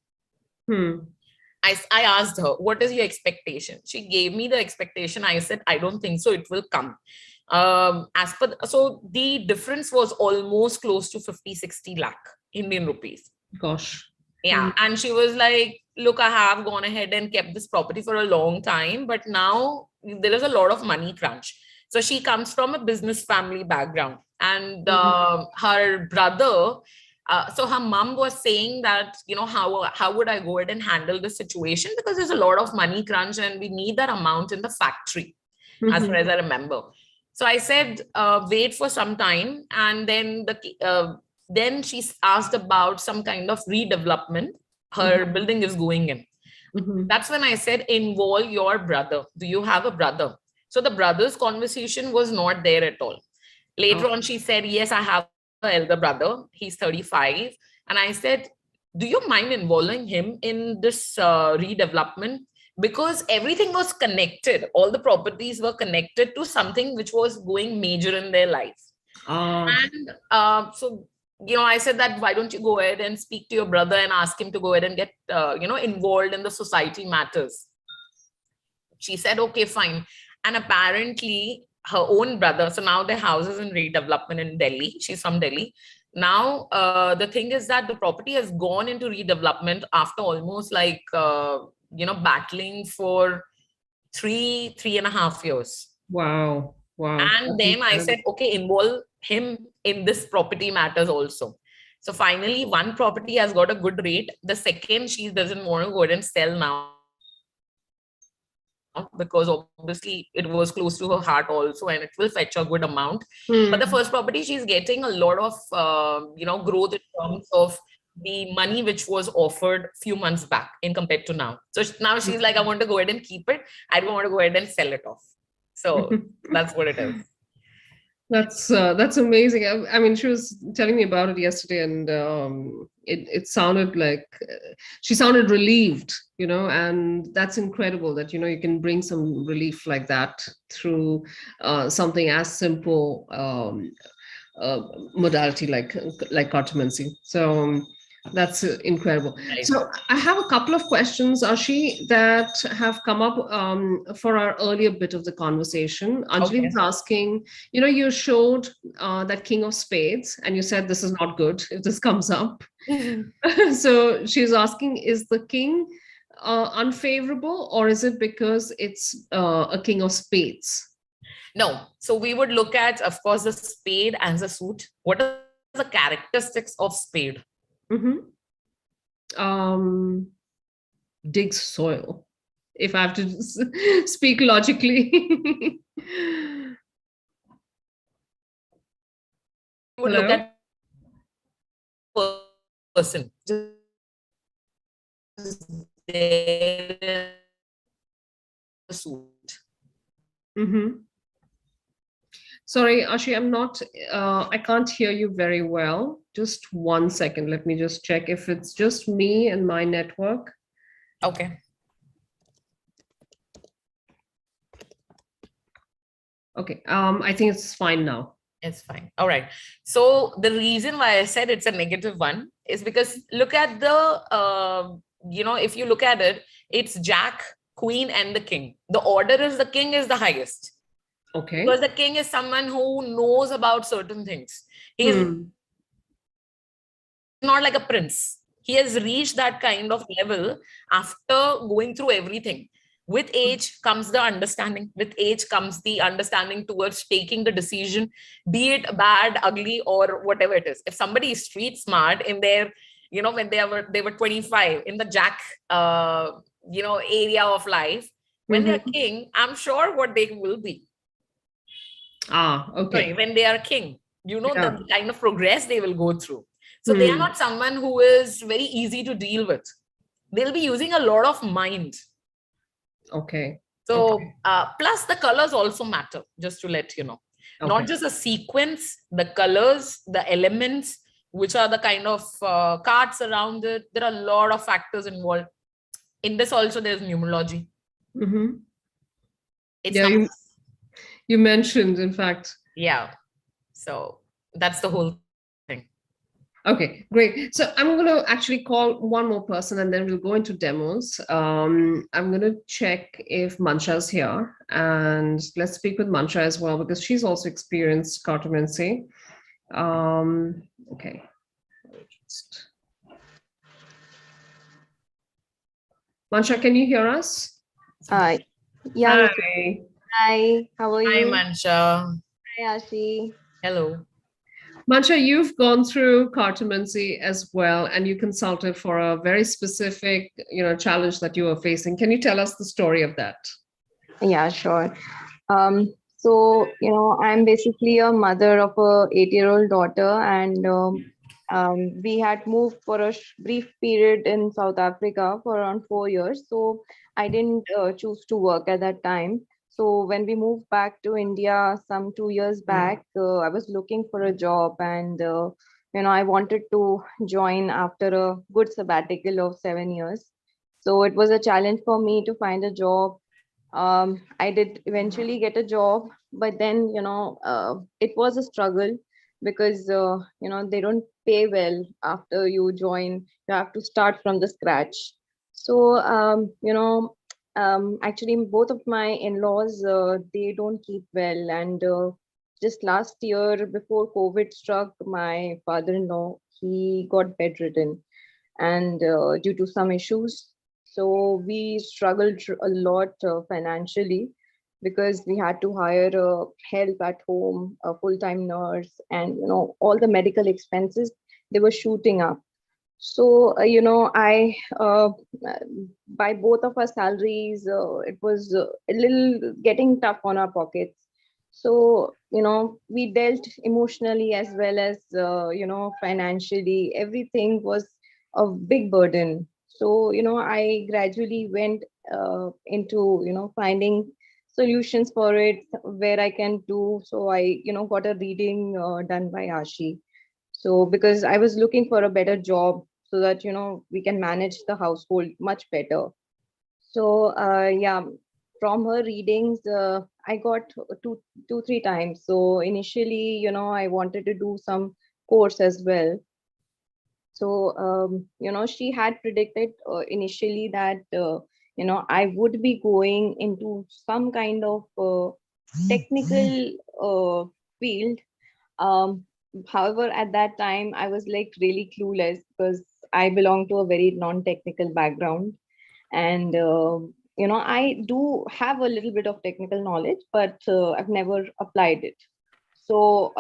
I asked her, what is your expectation? She gave me the expectation. I said, I don't think so. It will come. So the difference was almost close to 50-60 lakh Indian rupees. Gosh. Yeah. And she was like, look, I have gone ahead and kept this property for a long time, but now there is a lot of money crunch. So she comes from a business family background, and her brother, so her mom was saying that, how would I go ahead and handle the situation? Because there's a lot of money crunch and we need that amount in the factory, as far as I remember. So I said, wait for some time. And then then she asked about some kind of redevelopment her building is going in. That's when I said, involve your brother. Do you have a brother? So the brother's conversation was not there at all. Later on, she said, yes, I have an elder brother. He's 35. And I said, do you mind involving him in this redevelopment? Because everything was connected. All the properties were connected to something which was going major in their life. And so, I said that, why don't you go ahead and speak to your brother and ask him to go ahead and get, involved in the society matters. She said, okay, fine. And apparently her own brother, so now their house is in redevelopment in Delhi. She's from Delhi. Now, the thing is that the property has gone into redevelopment after almost like, battling for 3.5 years. Wow. And then I said, okay, involve him in this property matters also. So finally, one property has got a good rate. The second, she doesn't want to go ahead and sell now, because obviously it was close to her heart also, and it will fetch a good amount. But the first property, she's getting a lot of, growth in terms of the money which was offered a few months back in compared to now. So now she's like, I want to go ahead and keep it. I don't want to go ahead and sell it off. So that's what it is. That's amazing. I mean, she was telling me about it yesterday, and it sounded like she sounded relieved, and that's incredible that, you can bring some relief like that through something as simple modality like cartomancy. So that's incredible. Right. So I have a couple of questions, Aashe, that have come up for our earlier bit of the conversation. Anjali was asking, you showed that King of Spades, and you said this is not good if this comes up. So she's asking, is the king unfavorable, or is it because it's a King of Spades? No. So we would look at, of course, the spade as a suit. What are the characteristics of spade? Digs soil, if I have to speak logically. We would look at person. Suit. Sorry, Aashe, I can't hear you very well. Just 1 second. Let me just check if it's just me and my network. Okay. Okay. I think it's fine now. It's fine. All right. So the reason why I said it's a negative one is because look at the, if you look at it, it's Jack, Queen, and the King. The order is the King is the highest. Okay. Because the king is someone who knows about certain things. He's not like a prince. He has reached that kind of level after going through everything. With age comes the understanding. With age comes the understanding towards taking the decision, be it bad, ugly, or whatever it is. If somebody is street smart in their, when they were 25 in the Jack, area of life, when they're king, I'm sure what they will be. Okay. Sorry, when they are king, the kind of progress they will go through. So they are not someone who is very easy to deal with. They'll be using a lot of mind. Okay. So plus the colors also matter, just to let you know. Not Okay. just the sequence, the colors, the elements, which are the kind of cards around it. There are a lot of factors involved. In this also, there's numerology. Mm-hmm. It's Yeah, numbers. you mentioned, in fact. Yeah. So that's the whole thing. Okay, great. So I'm going to actually call one more person and then we'll go into demos. I'm going to check if Mansha's here, and let's speak with Mansha as well because she's also experienced cartomancy. Okay. Mansha, can you hear us? Hi. Yeah, Mr. Hi. Hi, how are Hi, you? Mansha. Hi, Aashe. Hello. Mansha, you've gone through cartomancy as well, and you consulted for a very specific, challenge that you were facing. Can you tell us the story of that? Yeah, sure. I'm basically a mother of a 8-year-old daughter, and we had moved for a brief period in South Africa for around 4 years. So I didn't choose to work at that time. So when we moved back to India some 2 years back, I was looking for a job, and I wanted to join after a good sabbatical of 7 years. So it was a challenge for me to find a job. I did eventually get a job, but then it was a struggle because they don't pay well after you join. You have to start from the scratch. So actually both of my in-laws, they don't keep well, and just last year before COVID struck, my father-in-law, he got bedridden, and due to some issues. So we struggled a lot financially because we had to hire help at home, a full-time nurse, and all the medical expenses, they were shooting up. So I by both of our salaries, it was a little getting tough on our pockets. So we dealt emotionally as well as financially. Everything was a big burden. So I gradually went into finding solutions for it, where I can do. So I got a reading done by Ashi. So because I was looking for a better job so that we can manage the household much better. So yeah, from her readings, I got two, 3 times. So initially, I wanted to do some course as well. So she had predicted initially that I would be going into some kind of technical field. However, at that time, I was like really clueless because I belong to a very non-technical background, and I do have a little bit of technical knowledge, but I've never applied it. So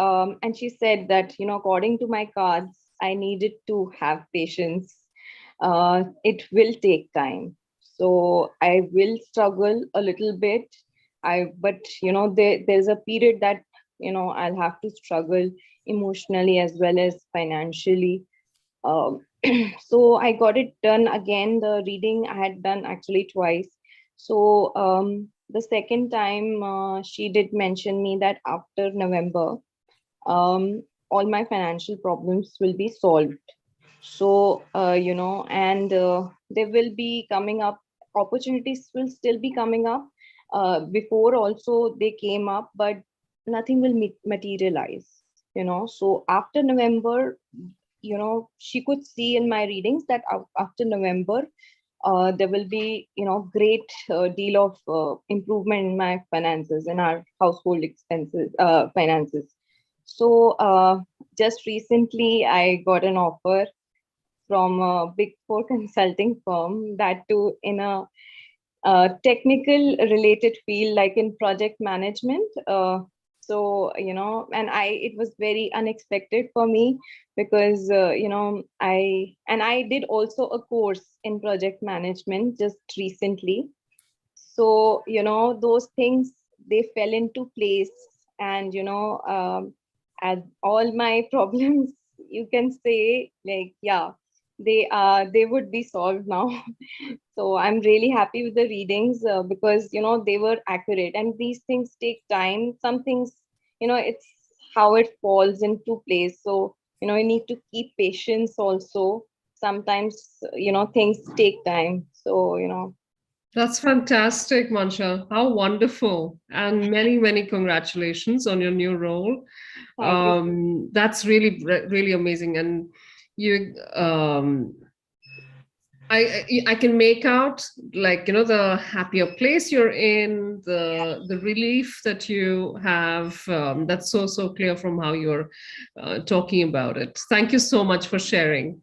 and she said that according to my cards, I needed to have patience. It will take time, so I will struggle a little bit. But there's a period that I'll have to struggle emotionally as well as financially. um, so I got it done again. The reading I had done actually twice. So the second time, she did mention me that after November, all my financial problems will be solved. So and there will be coming up, opportunities will still be coming up. Before also they came up, but nothing will materialize. So after November, she could see in my readings that after November, there will be great deal of improvement in my finances, in our household expenses, finances. So just recently I got an offer from a big four consulting firm, that too in a technical related field, like in project management. So and it was very unexpected for me because I did also a course in project management just recently. So those things, they fell into place, and as all my problems, you can say, like, yeah, they would be solved now. So I'm really happy with the readings because they were accurate, and these things take time. Some things it's how it falls into place. So, you need to keep patience also. Sometimes, things take time. So, That's fantastic, Mansha. How wonderful. And many, many congratulations on your new role. thank you. That's really, really amazing. And you, I can make out, like, the happier place you're in, the relief that you have. That's so clear from how you're talking about it. Thank you so much for sharing.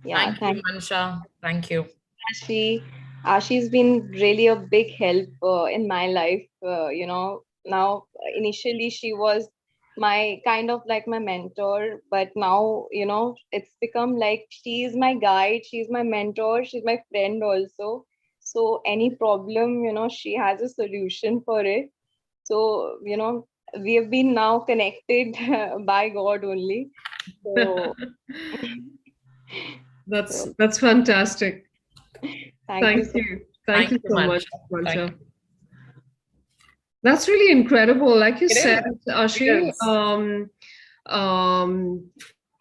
Yeah, Thank you, Mansha. Thank you. Ashi. Ashi's been really a big help in my life. Now initially she was my kind of like my mentor, but now, it's become like she's my guide, she's my mentor, she's my friend also. So any problem, she has a solution for it. So, we have been now connected by God only. So, so That's fantastic. thank you Thank so you. Thank you you, so much, Mansha. Thank Mansha. you. That's really incredible. Like you It said, is. Ashi, It is.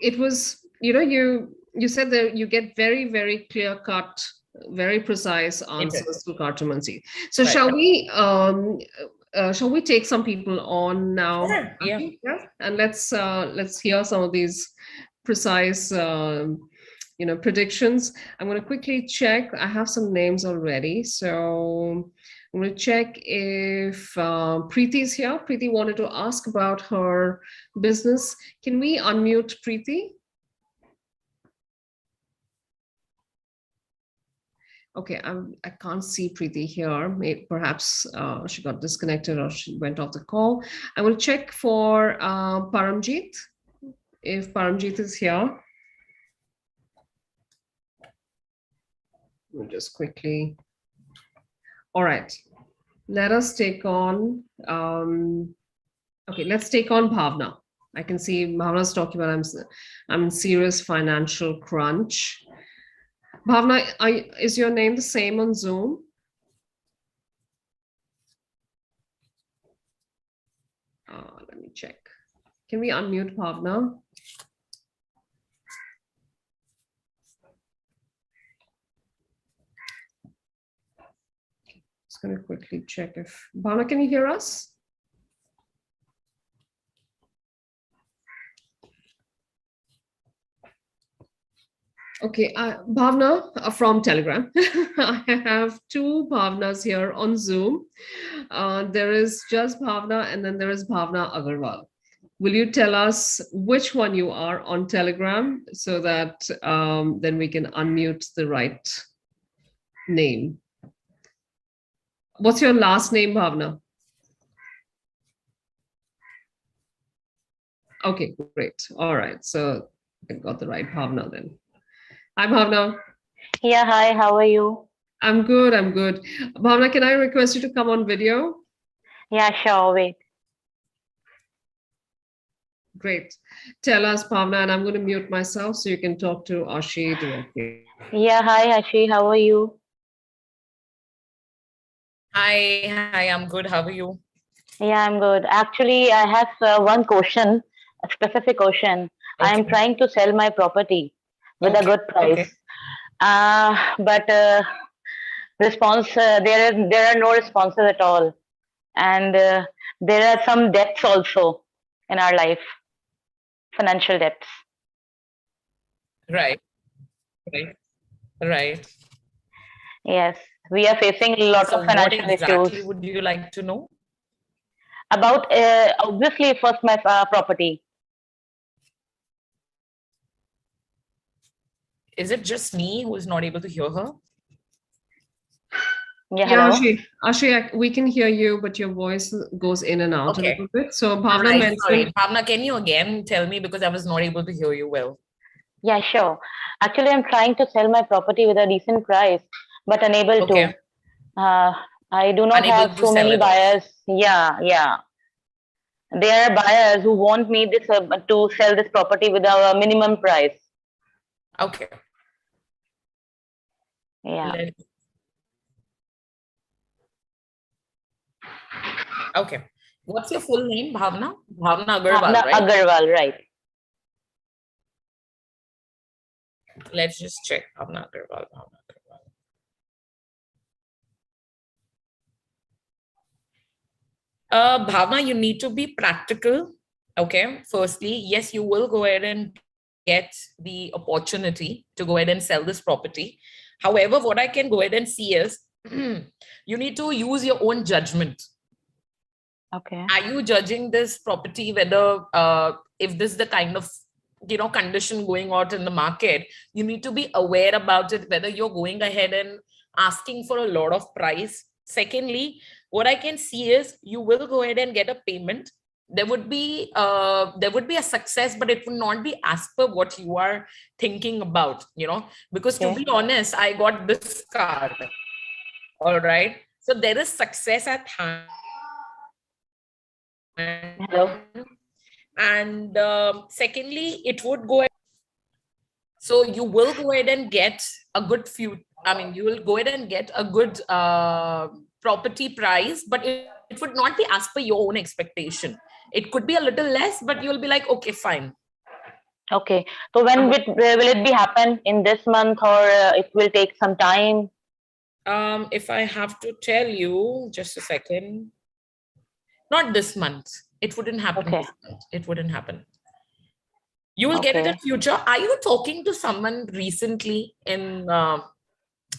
it was, you said that you get very, very clear cut, very precise It answers is. to Cartomancy. So Right. shall we take some people on now? Sure. Yeah. Ashi? Yeah. And let's hear some of these precise predictions. I'm going to quickly check. I have some names already. So I'm going to check if Preeti's here. Preeti wanted to ask about her business. Can we unmute Preeti? Okay, I can't see Preeti here. Perhaps she got disconnected or she went off the call. I will check for Paramjeet, if Paramjeet is here. We'll just quickly. All right, let us take on, okay, let's take on Bhavna. I can see Bhavna's talking about I'm in serious financial crunch. Bhavna, is your name the same on Zoom? Let me check. Can we unmute Bhavna? Just going to quickly check if Bhavna, can you hear us? Okay, Bhavna from Telegram. I have two Bhavnas here on Zoom. There is just Bhavna and then there is Bhavna Agarwal. Will you tell us which one you are on Telegram so that then we can unmute the right name? What's your last name, Bhavna? Okay, great. All right. So I got the right Bhavna then. Hi, Bhavna. Yeah, hi, how are you? I'm good. I'm good. Bhavna, can I request you to come on video? Yeah, sure, wait. Great. Tell us, Bhavna, and I'm going to mute myself so you can talk to Aashe directly. Yeah, hi, Aashe, how are you? Hi, I'm good. How are you? Yeah, I'm good. Actually, I have one question, a specific question. I am Okay. trying to sell my property with a Okay. good price. Okay. But response, there are no responses at all. And there are some debts also in our life, financial debts. Right. Right. Right. Yes, we are facing a lot So of what financial exactly issues. would you like to know? About, obviously, first my property. Is it just me who is not able to hear her? Yeah, Yeah, hello. Aashe, we can hear you, but your voice goes in and out a Okay. little bit. So Bhavna Right. mentioned. Sorry, Bhavna, can you again tell me because I was not able to hear you well? Yeah, sure. Actually, I'm trying to sell my property with a decent price, but unable to. Okay. I do not Unable have to so sell many it off. buyers. Yeah, yeah. There are buyers who want me this to sell this property with a minimum price. Okay. Yeah. Okay. What's your full name? Bhavna? Bhavna Agarwal, Bhavna right? Agarwal, right? Let's just check. Bhavna Agarwal. Bhavna Agarwal. Bhavna, you need to be practical. Okay. Firstly, yes, you will go ahead and get the opportunity to go ahead and sell this property. However, what I can go ahead and see is you need to use your own judgment. Okay. Are you judging this property whether if this is the kind of condition going out in the market? You need to be aware about it, whether you're going ahead and asking for a lot of price. Secondly, what I can see is you will go ahead and get a payment. There would be a success, but it would not be as per what you are thinking about, because to Okay. be honest, I got this card. All right, so there is success at hand. Hello. And secondly, it would go ahead. So you will go ahead and get a good few. I mean, you will go ahead and get a good property price, but it would not be as per your own expectation. It could be a little less, but you'll be like, okay, fine. Okay. So when will it be happen in this month, or it will take some time? If I have to tell you, just a second. Not this month. It wouldn't happen Okay. this month. It wouldn't happen. You will get it in Okay. future. Are you talking to someone recently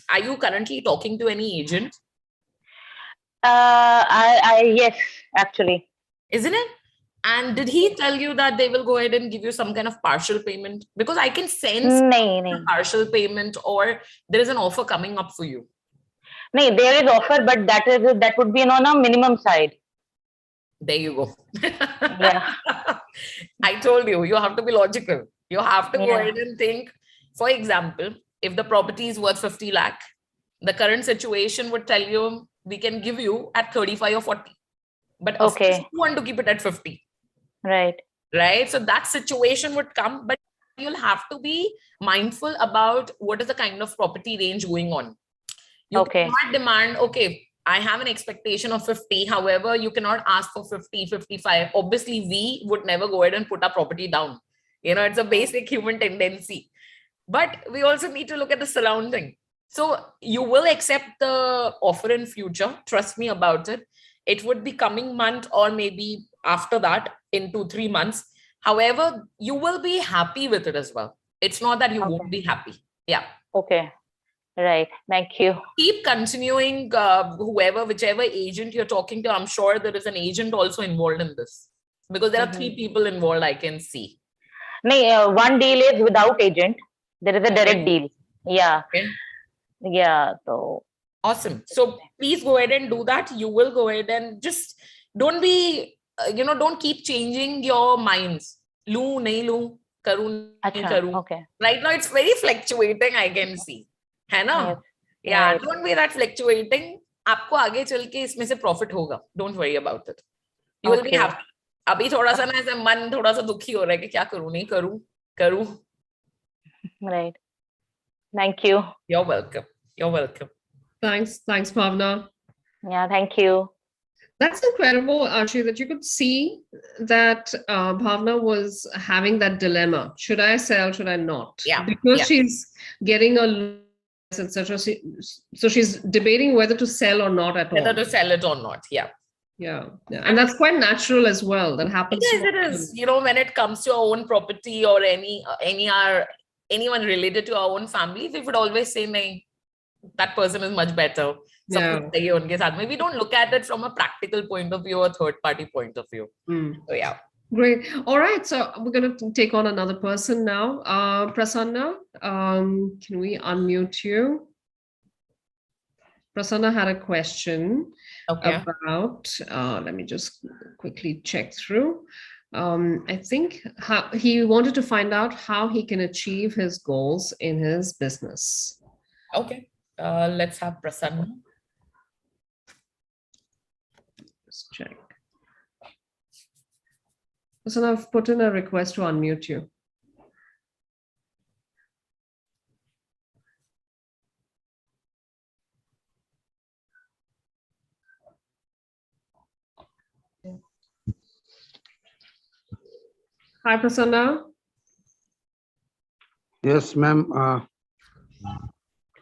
are you currently talking to any agent? Yes, actually. Isn't it? And did he tell you that they will go ahead and give you some kind of partial payment? Because I can sense Nahi, a nahi. partial payment, or there is an offer coming up for you. Nahi, there is offer, but that would be on a minimum side. There you go. Yeah. I told you, you have to be logical. You have to go Yeah. ahead and think. For example, if the property is worth 50 lakh, the current situation would tell you we can give you at 35 or 40. But of course, Okay. you want to keep it at 50. Right. Right? So that situation would come, but you'll have to be mindful about what is the kind of property range going on. You Okay. cannot demand, okay, I have an expectation of 50. However, you cannot ask for 50, 55. Obviously, we would never go ahead and put our property down. It's a basic human tendency. But we also need to look at the surrounding. So you will accept the offer in future. Trust me about it. It would be coming month or maybe after that in 2-3 months. However, you will be happy with it as well. It's not that you Okay. won't be happy. Yeah. Okay. Right. Thank you. Keep continuing, whichever agent you're talking to. I'm sure there is an agent also involved in this, because there are 3 people involved, I can see. Nahi, one deal is without agent. There is a direct Okay. deal. Yeah. Okay. Yeah. So Awesome. So please go ahead and do that. You will go ahead and just don't be, don't keep changing your minds. Lu, nahi lu, karu, nahi acha. karu. Okay. Right now, it's very fluctuating, I can see. है ना? Yes. Yeah, Right. don't be that fluctuating. आपको आगे चल के इसमें से profit होगा. Don't worry about it. You will be Okay. happy. अभी थोड़ा सा ना ऐसे मन थोड़ा सा दुखी हो रहा है कि क्या करूं नहीं करूं करूं. Right. Thank you. You're welcome. You're welcome. Thanks, Bhavna. Yeah. Thank you. That's incredible, Aashe, that you could see that Bhavna was having that dilemma. Should I sell? Should I not? Yeah. Because Yeah. she's getting a etc. So she's debating whether to sell or not at Whether all. to sell it or not. Yeah. Yeah. And that's quite natural as well. That happens. It is. When it comes to our own property or anyone related to our own family, we would always say, "Nahin, that person is much better." Yeah. We don't look at it from a practical point of view or third party point of view. So yeah. Great. All right. So we're going to take on another person now. Prasanna, can we unmute you? Prasanna had a question about, let me just quickly check through. I think he wanted to find out how he can achieve his goals in his business. Okay. Let's have Prasanna. Let's check. Prasanna, I've put in a request to unmute you. Hi, Prasanna. Yes, ma'am.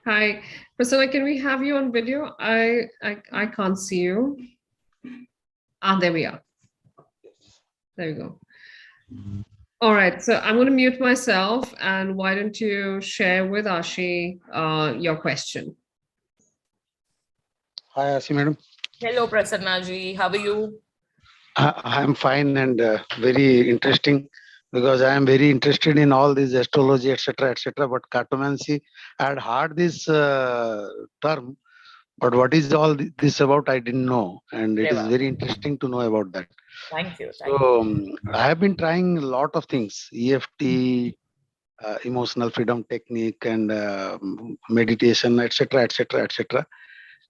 Hi, Prasanna. Can we have you on video? I can't see you. Ah, there we are. There we go. All right. So I'm going to mute myself, and why don't you share with Aashe your question? Hi, Aashe madam. Hello, Prasanna ji. How are you? I'm fine and very interesting because I am very interested in all this astrology, etc., etc. But cartomancy, I had heard this term, but what is all this about? I didn't know, and it is very interesting to know about that. Thank you. Thank you. So I have been trying a lot of things: EFT, emotional freedom technique, and meditation, etc., etc., etc.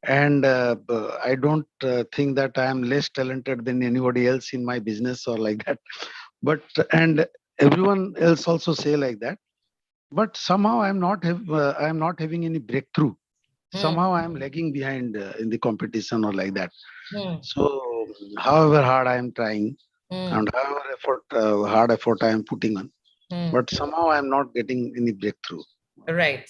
And I don't think that I am less talented than anybody else in my business or like that. But and everyone else also say like that. But somehow I am not having any breakthrough. Somehow I am lagging behind in the competition or like that. So however hard I am trying and however hard effort I am putting on, but somehow I am not getting any breakthrough. Right.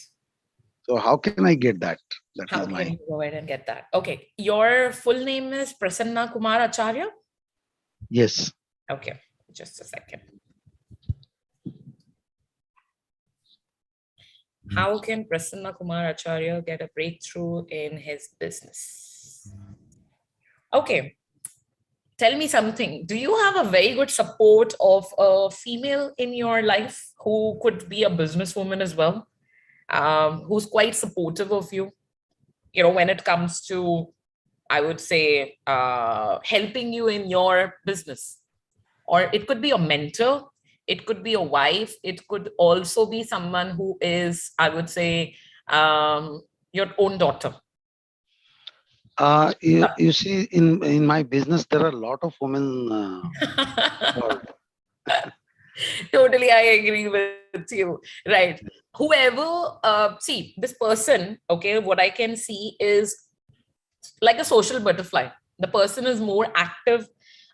So how can I get that? That How is can my you go ahead and get that? Okay. Your full name is Prasanna Kumar Acharya? yes. Okay. Just a second. How can Prasanna Kumar Acharya get a breakthrough in his business? Okay. Tell me something. Do you have a very good support of a female in your life who could be a businesswoman as well? Who's quite supportive of you, when it comes to, I would say, helping you in your business. Or it could be a mentor, it could be a wife, it could also be someone who is, I would say, your own daughter. You see, in my business, there are a lot of women involved. Totally, I agree with you. Right. Whoever, see, this person, okay, what I can see is like a social butterfly. The person is more active,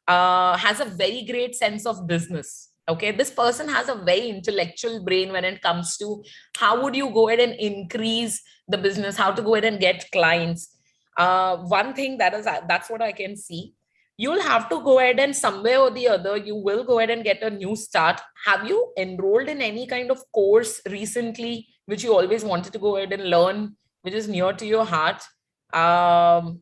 has a very great sense of business. Okay, this person has a very intellectual brain when it comes to how would you go ahead and increase the business, how to go ahead and get clients. One thing that's what I can see. You'll have to go ahead and somewhere or the other, you will go ahead and get a new start. Have you enrolled in any kind of course recently, which you always wanted to go ahead and learn, which is near to your heart? Currently,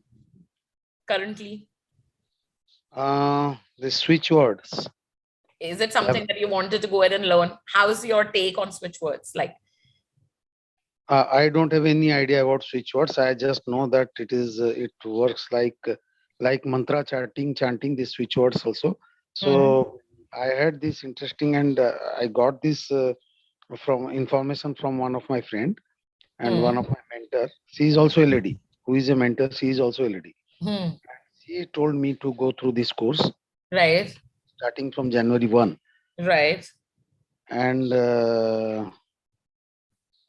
The switch words. is it something that you wanted to go ahead and learn? How's your take on switch words? Like, I don't have any idea about switch words. I just know that it works like mantra chanting the switch words also. So I had this interesting, and I got this from information from one of my friend and one of my mentor. She is also a lady who is a mentor. She is also a lady. She told me to go through this course right, starting from January 1. right. And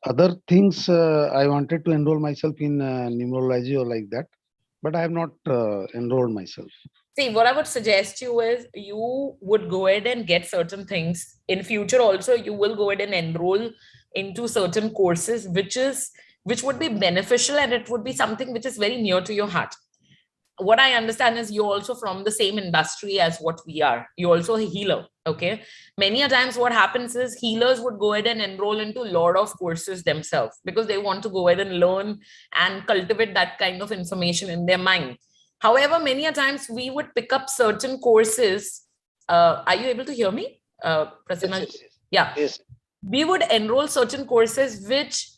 other things, I wanted to enroll myself in numerology or like that, but I have not enrolled myself. See, what I would suggest you is you would go ahead and get certain things. In future also, you will go ahead and enroll into certain courses, which would be beneficial, and it would be something which is very near to your heart. What I understand is you're also from the same industry as what we are. You're also a healer. Okay. Many a times what happens is healers would go ahead and enroll into a lot of courses themselves because they want to go ahead and learn and cultivate that kind of information in their mind. However, many a times we would pick up certain courses. Are you able to hear me? Prasanna? Yes. Yeah. Yes. We would enroll certain courses which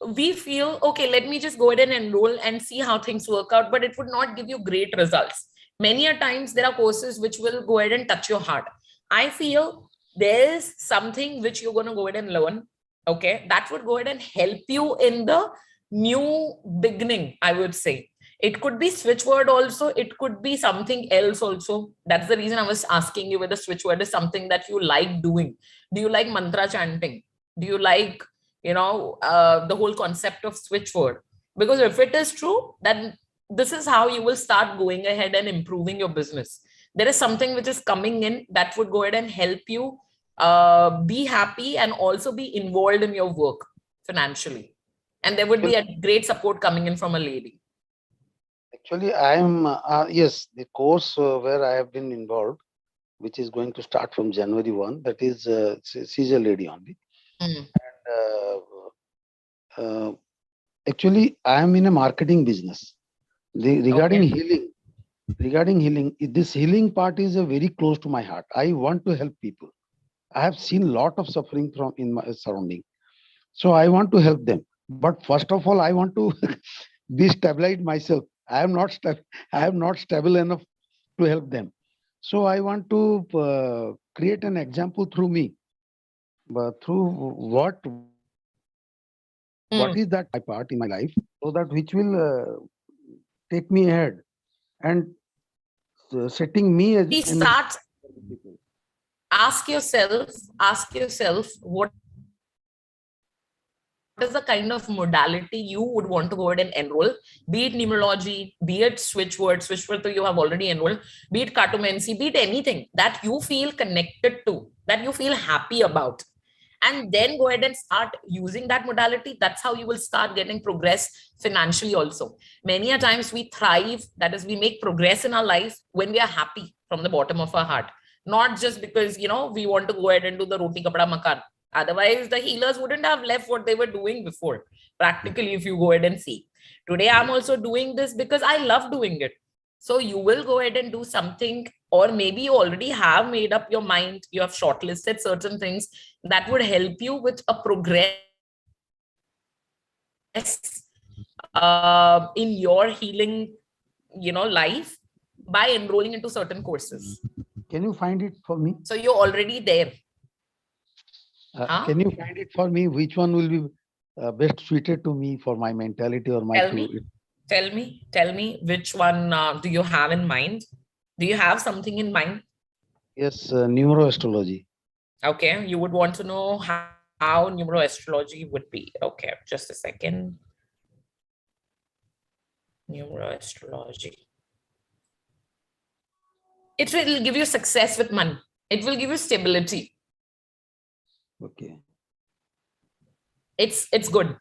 we feel, okay, let me just go ahead and enroll and see how things work out, but it would not give you great results. Many a times there are courses which will go ahead and touch your heart. I feel there's something which you're going to go ahead and learn, okay, that would go ahead and help you in the new beginning, I would say. It could be switch word also, it could be something else also. That's the reason I was asking you whether switch word is something that you like doing. Do you like mantra chanting? Do you like the whole concept of switch word? Because if it is true, then this is how you will start going ahead and improving your business. There is something which is coming in that would go ahead and help you be happy, and also be involved in your work financially. And there would be a great support coming in from a lady. Actually, I am, yes, the course where I have been involved, which is going to start from January 1, that is, she's a lady only. Mm. Uh, actually, I am in a marketing business. Regarding Okay. healing, this healing part is very close to my heart. I want to help people. I have seen a lot of suffering from in my surrounding. So I want to help them. But first of all, I want to be stabilized myself. I am not stable enough to help them. So I want to create an example through me, but through what Mm. is that my part in my life, so that which will take me ahead and setting me as Please an start. Ask yourself, what is the kind of modality you would want to go ahead and enroll, be it numerology, be it switchword, you have already enrolled, be it cartomancy, be it anything that you feel connected to, that you feel happy about. And then go ahead and start using that modality. That's how you will start getting progress financially also. Many a times we thrive, that is, we make progress in our life when we are happy from the bottom of our heart, not just because, we want to go ahead and do the roti kapda makan. Otherwise, the healers wouldn't have left what they were doing before. Practically, if you go ahead and see. Today, I'm also doing this because I love doing it. So you will go ahead and do something, or maybe you already have made up your mind, you have shortlisted certain things that would help you with a progress in your healing, life, by enrolling into certain courses. Can you find it for me? So you're already there. Can you find it for me? Which one will be best suited to me for my mentality or my Tell me which one do you have in mind? Do you have something in mind? Yes, neuroastrology. Okay, you would want to know how neuroastrology would be. Okay, just a second. Neuroastrology. It will give you success with money. It will give you stability. Okay. It's good.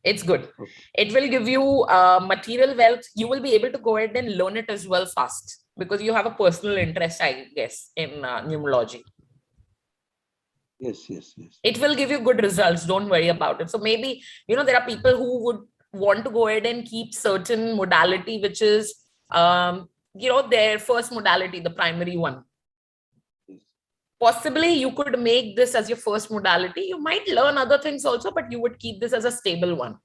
It's good. Okay. It will give you material wealth. You will be able to go ahead and learn it as well fast, because you have a personal interest, I guess, in numerology. Yes. It will give you good results. Don't worry about it. So maybe, there are people who would want to go ahead and keep certain modality, which is, their first modality, the primary one. Possibly you could make this as your first modality. You might learn other things also, but you would keep this as a stable one.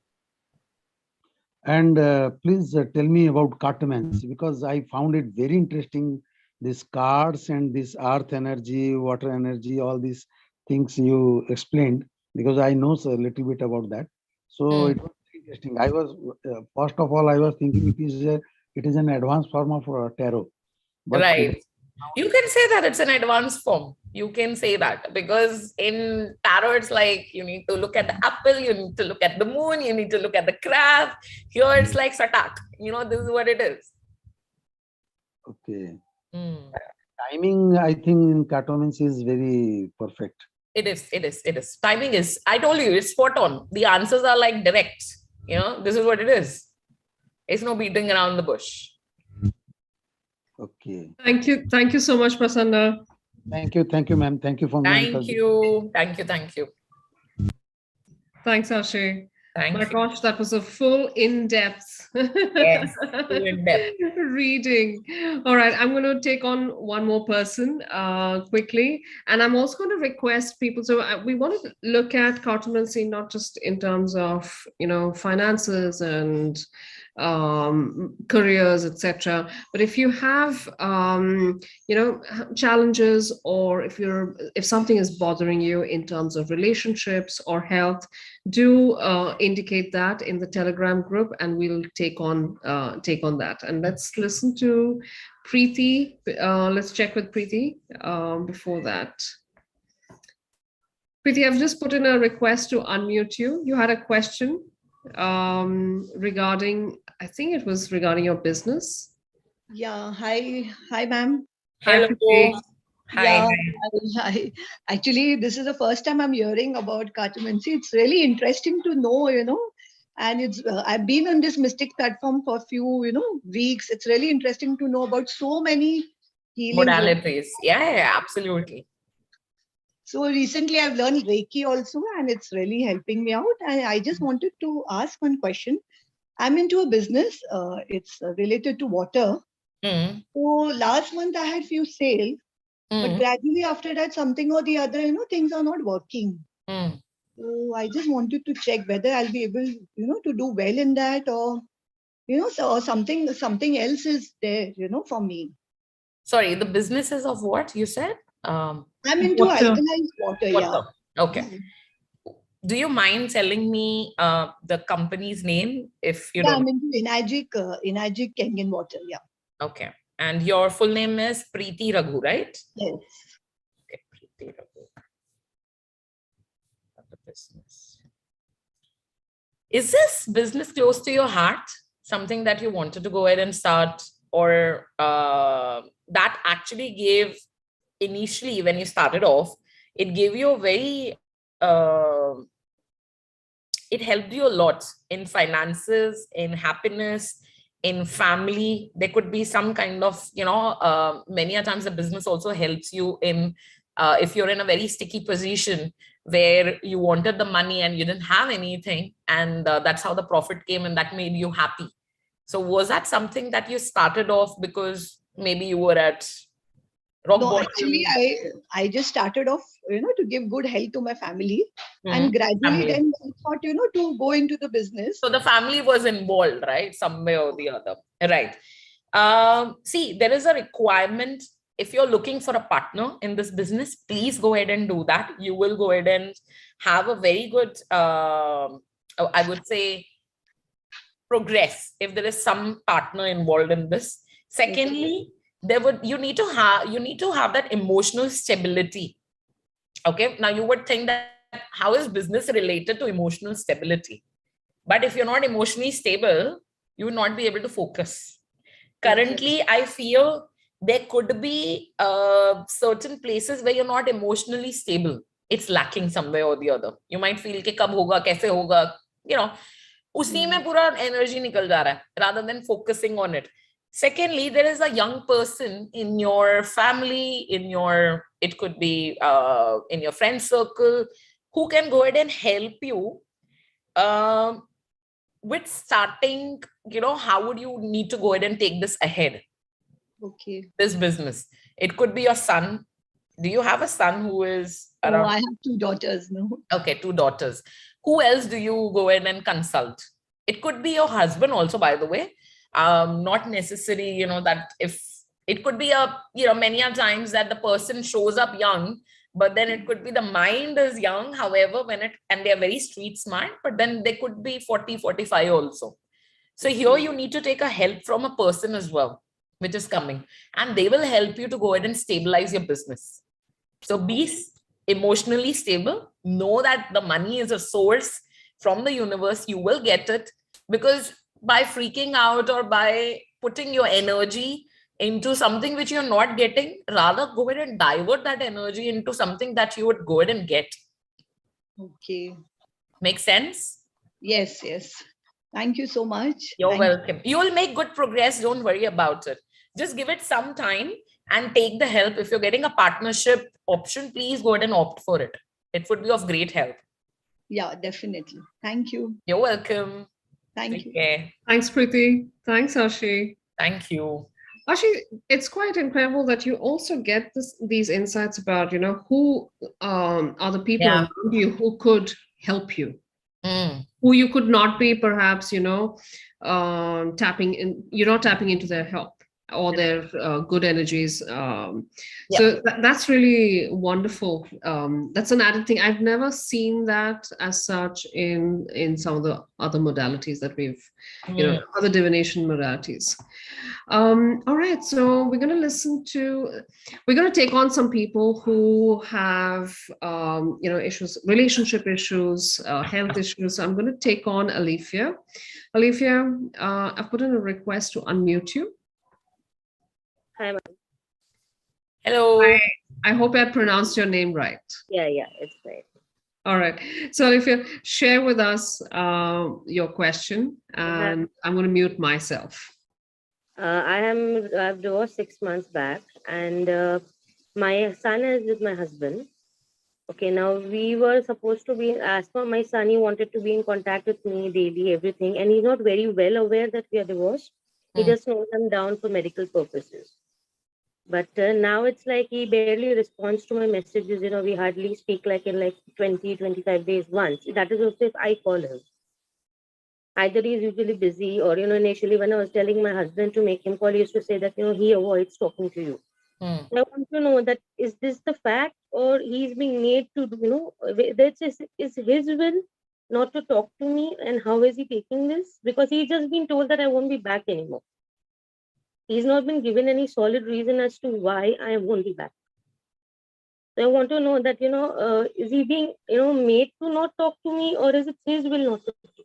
And please tell me about cartomancy, because I found it very interesting. These cards and this earth energy, water energy, all these things you explained, because I know a little bit about that. So it was interesting. I was first of all, I was thinking it is an advanced form of tarot. But right. You can say that it's an advanced form. You can say that, because in tarot, it's like you need to look at the apple, you need to look at the moon, you need to look at the crab. Here it's like satak. This is what it is. Okay. Timing, I think, in cartomancy is very perfect. It is. Timing is, I told you, it's spot on. The answers are like direct. This is what it is. It's no beating around the bush. Okay. Thank you so much, Prasanna. Thank you, ma'am. Thank you for Thank you. Thanks, Aashe. My gosh, that was a full in-depth reading. All right, I'm going to take on one more person quickly. And I'm also going to request people. So we want to look at cartomancy, not just in terms of, finances and careers, etc. But if you have, challenges, or if something is bothering you in terms of relationships or health, do indicate that in the Telegram group, and we'll take on that. And let's listen to Preeti. Let's check with Preeti before that. Preeti, I've just put in a request to unmute you. You had a question regarding, I think it was regarding your business. Yeah. Hi, ma'am. Hello. Hi. Yeah, hi. Actually, this is the first time I'm hearing about Cartomancy. It's really interesting to know, and it's I've been on this Mystic platform for a few, weeks. It's really interesting to know about so many healing Modalities. Yeah, absolutely. So recently I've learned Reiki also, and it's really helping me out. And I just wanted to ask one question. I'm into a business. It's related to water. Mm, So last month I had few sales. But mm, gradually after that, something or the other, things are not working. mm. So I just wanted to check whether I'll be able, to do well in that, or or something else is there, for me. Sorry, the businesses of what you said? I'm into Water. alkalized water, yeah. Water. Okay. Do you mind telling me the company's name if you Yeah, don't? I'm into Enagic Kangen water, yeah. Okay. And your full name is Preeti Raghu, right? Yes. Okay, Preeti Raghu. The business. Is this business close to your heart? Something that you wanted to go ahead and start, or that actually gave initially when you started off, it gave you a very it helped you a lot in finances, in happiness, in family. There could be some kind of, many a times the business also helps you in, if you're in a very sticky position where you wanted the money and you didn't have anything, and that's how the profit came and that made you happy. So was that something that you started off because maybe you were at rock No, bottom? actually, I just started off, to give good health to my family, and Mhm. gradually Family. then I thought, to go into the business. So the family was involved, right? Some way or the other. Right. See, there is a requirement. If you're looking for a partner in this business, please go ahead and do that. You will go ahead and have a very good, I would say, progress if there is some partner involved in this. Secondly, you need to have that emotional stability. Okay. Now you would think that how is business related to emotional stability? But if you're not emotionally stable, you will not be able to focus. Currently, I feel there could be certain places where you're not emotionally stable. It's lacking somewhere or the other. You might feel कि कब होगा, कैसे होगा, उसी में पूरा energy निकल जा रहा है, rather than focusing on it. Secondly, there is a young person in your family, it could be in your friend circle, who can go ahead and help you um, with starting, how would you need to go ahead and take this ahead, Okay. this business? It could be your son. Do you have a son who is Oh, around? I have two daughters, no? Okay, two daughters. Who else do you go ahead and consult? It could be your husband also, by the way. Not necessary, that if it could be many a times that the person shows up young, but then it could be the mind is young. However, and they're very street smart, but then they could be 40, 45 also. So here you need to take a help from a person as well, which is coming, and they will help you to go ahead and stabilize your business. So be emotionally stable. Know that the money is a source from the universe. You will get it, because by freaking out or by putting your energy into something which you're not getting, rather go ahead and divert that energy into something that you would go ahead and get. Okay. Make sense? Yes, yes. Thank you so much. You're Thank you. welcome. You will make good progress. Don't worry about it. Just give it some time and take the help. If you're getting a partnership option, please go ahead and opt for it. It would be of great help. Yeah, definitely. Thank you. You're welcome. Thank you. Okay. Thanks, Preeti. Thanks, Aashe. Thank you. Aashe, it's quite incredible that you also get these insights about, who are the people Yeah. around you who could help you, Mm. who you could not be perhaps, tapping into their help or their good energies. So that's really wonderful. That's an added thing. I've never seen that as such in some of the other modalities that we've, other divination modalities. All right, so we're going to take on some people who have, issues, relationship issues, health issues. So I'm going to take on Alifia. Alifia, I've put in a request to unmute you. Hi, ma'am. Hello. I hope I pronounced your name right. Yeah, it's right. All right. So if you share with us your question, and I'm going to mute myself. I've divorced 6 months back, and my son is with my husband. Okay, now we were supposed to be, as per my son, he wanted to be in contact with me daily, everything, and he's not very well aware that we are divorced. He just knows I'm down for medical purposes. But now it's like he barely responds to my messages. We hardly speak like in like 20, 25 days once. That is also if I call him. Either he's usually busy or, initially when I was telling my husband to make him call, he used to say that, he avoids talking to you. I want to know that is this the fact or he's being made to, that's is his will not to talk to me, and how is he taking this? Because he's just been told that I won't be back anymore. He's not been given any solid reason as to why I won't be back. So I want to know that, is he being, made to not talk to me, or is it his will not to talk to me?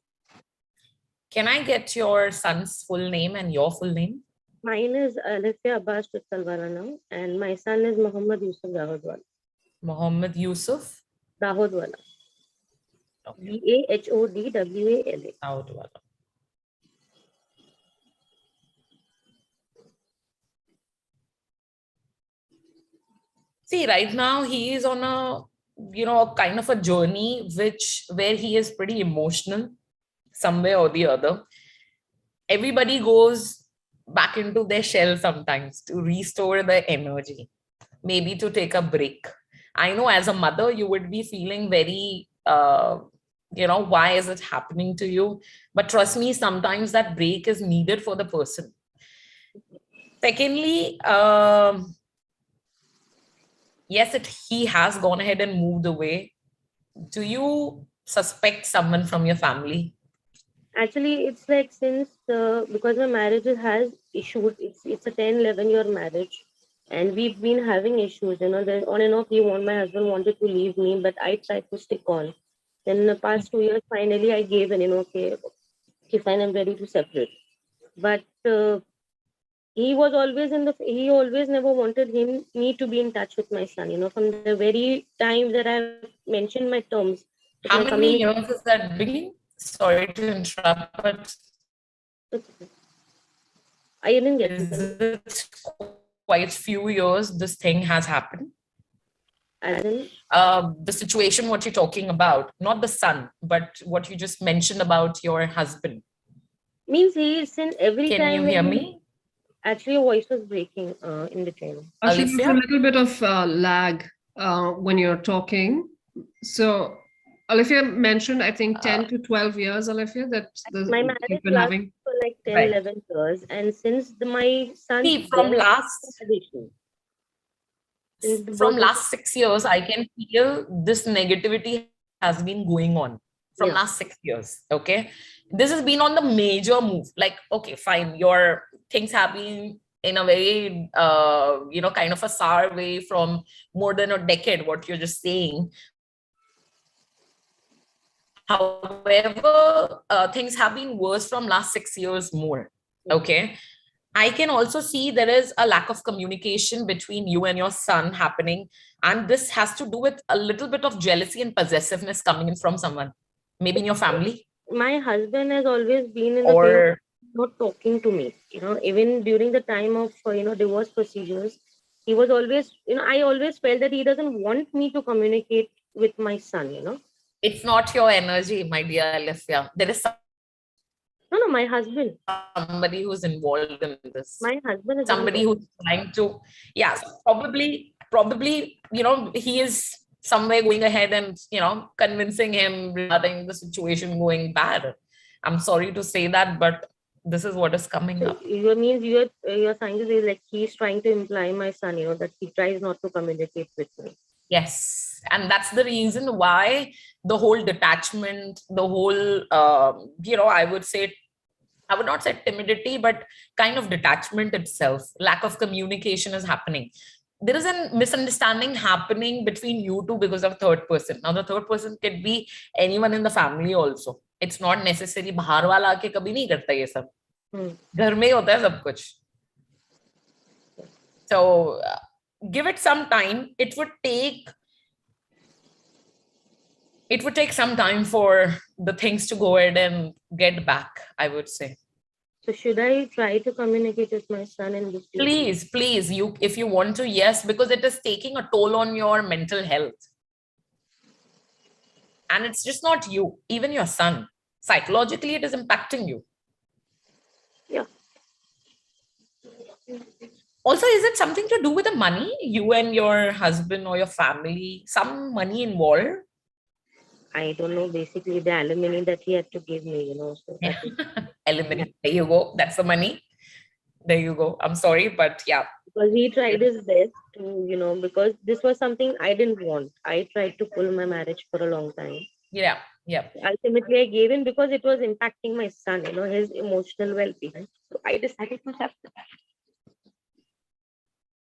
Can I get your son's full name and your full name? Mine is Aashe Rohara now, and my son is Mohammed Yusuf Dahodwala. Mohammed Yusuf Dahodwala. Okay. Dahodwala. Dahodwala. See, right now he is on a kind of a journey where he is pretty emotional, some way or the other. Everybody goes back into their shell sometimes to restore their energy, maybe to take a break. I know as a mother, you would be feeling very, why is it happening to you? But trust me, sometimes that break is needed for the person. Secondly, yes, he has gone ahead and moved away. Do you suspect someone from your family? Actually, it's like since because my marriage has issues, it's a 10-11 year marriage, and we've been having issues. Then on and off, my husband wanted to leave me, but I tried to stick on. Then in the past 2 years, finally I gave in. Okay, fine, I'm ready to separate. But he was always he always never wanted me to be in touch with my son. From the very time that I've mentioned my terms. How many years is that been? Sorry to interrupt, but I didn't get is it quite few years this thing has happened? The situation what you're talking about, not the son, but what you just mentioned about your husband. Means he's in every Can time. Can you hear me? Actually, your voice was breaking in between. There's a little bit of lag when you're talking. So Alifia mentioned, I think 10 to 12 years, Alifia, that my marriage you've been having for like 10, 11 years. And since my son... from last 6 years, I can feel this negativity has been going on from last 6 years. Okay. This has been on the major move. Like, okay, fine. Your things have been in a very, kind of a sour way from more than a decade, what you're just saying. However, things have been worse from last 6 years more. Okay. I can also see there is a lack of communication between you and your son happening. And this has to do with a little bit of jealousy and possessiveness coming in from someone, maybe in your family. My husband has always been in the phase not talking to me, even during the time of, divorce procedures. He was always, I always felt that he doesn't want me to communicate with my son, It's not your energy, my dear Alifia. There is No, my husband. Somebody who's involved in this. My husband is somebody who's trying to, probably, he is somewhere going ahead and, convincing him regarding the situation going bad. I'm sorry to say that, but this is what is coming up. You means you're trying to say like he's trying to imply my son, that he tries not to communicate with me. Yes. And that's the reason why the whole detachment, the whole, I would not say timidity, but kind of detachment itself, lack of communication is happening. There is a misunderstanding happening between you two because of third person. Now, the third person could be anyone in the family also. It's not necessary. बाहर वाला आके कभी नहीं करता ये सब. घर में ही होता है सब कुछ. So give it some time. It would take some time for the things to go ahead and get back, I would say. So should I try to communicate with my son in this? Please, if you want to, yes, because it is taking a toll on your mental health. And it's just not you, even your son. Psychologically, it is impacting you. Yeah. Also, is it something to do with the money? You and your husband or your family, some money involved? I don't know, basically the alimony that he had to give me, So Yeah. Alimony. There you go. That's the money. There you go. I'm sorry, but yeah. Because he tried his best to, because this was something I didn't want. I tried to pull my marriage for a long time. Yeah. Yeah. Ultimately, I gave in because it was impacting my son, his emotional well-being. So I decided to have to.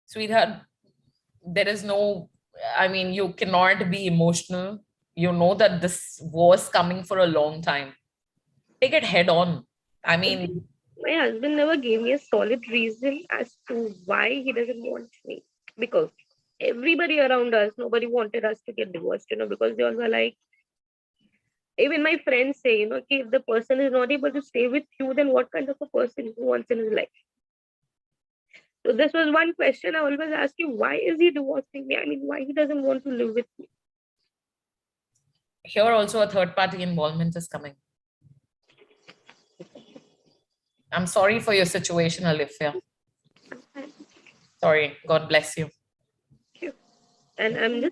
Sweetheart, there is no, you cannot be emotional. You know that this was coming for a long time. Take it head on. My husband never gave me a solid reason as to why he doesn't want me. Because everybody around us, nobody wanted us to get divorced, because they all were like, even my friends say, okay, if the person is not able to stay with you, then what kind of a person he wants in his life? So this was one question I always ask you, why is he divorcing me? Why he doesn't want to live with me? Here also a third party involvement is coming. I'm sorry for your situation, Alifia. Sorry. God bless you. Thank you. And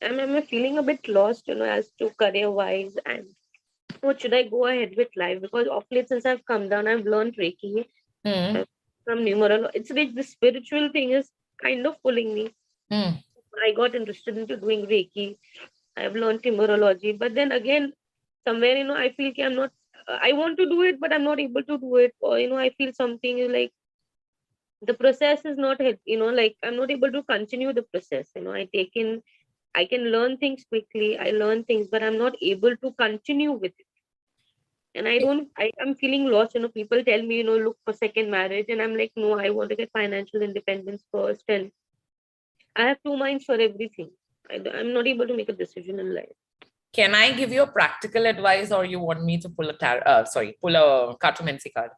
I'm feeling a bit lost, as to career-wise and what should I go ahead with life? Because of late, since I've come down, I've learned Reiki from numerology. It's like the spiritual thing is kind of pulling me. I got interested into doing Reiki. I've learned numerology, but then again, somewhere, I feel I'm not, I want to do it, but I'm not able to do it. Or, I feel something is like the process is not help, like I'm not able to continue the process. I can learn things quickly. I learn things, but I'm not able to continue with it. And I'm feeling lost. People tell me, look for second marriage. And I'm like, no, I want to get financial independence first. And I have two minds for everything. I'm not able to make a decision in life. Can I give you a practical advice, or you want me to pull a Cartomancy card?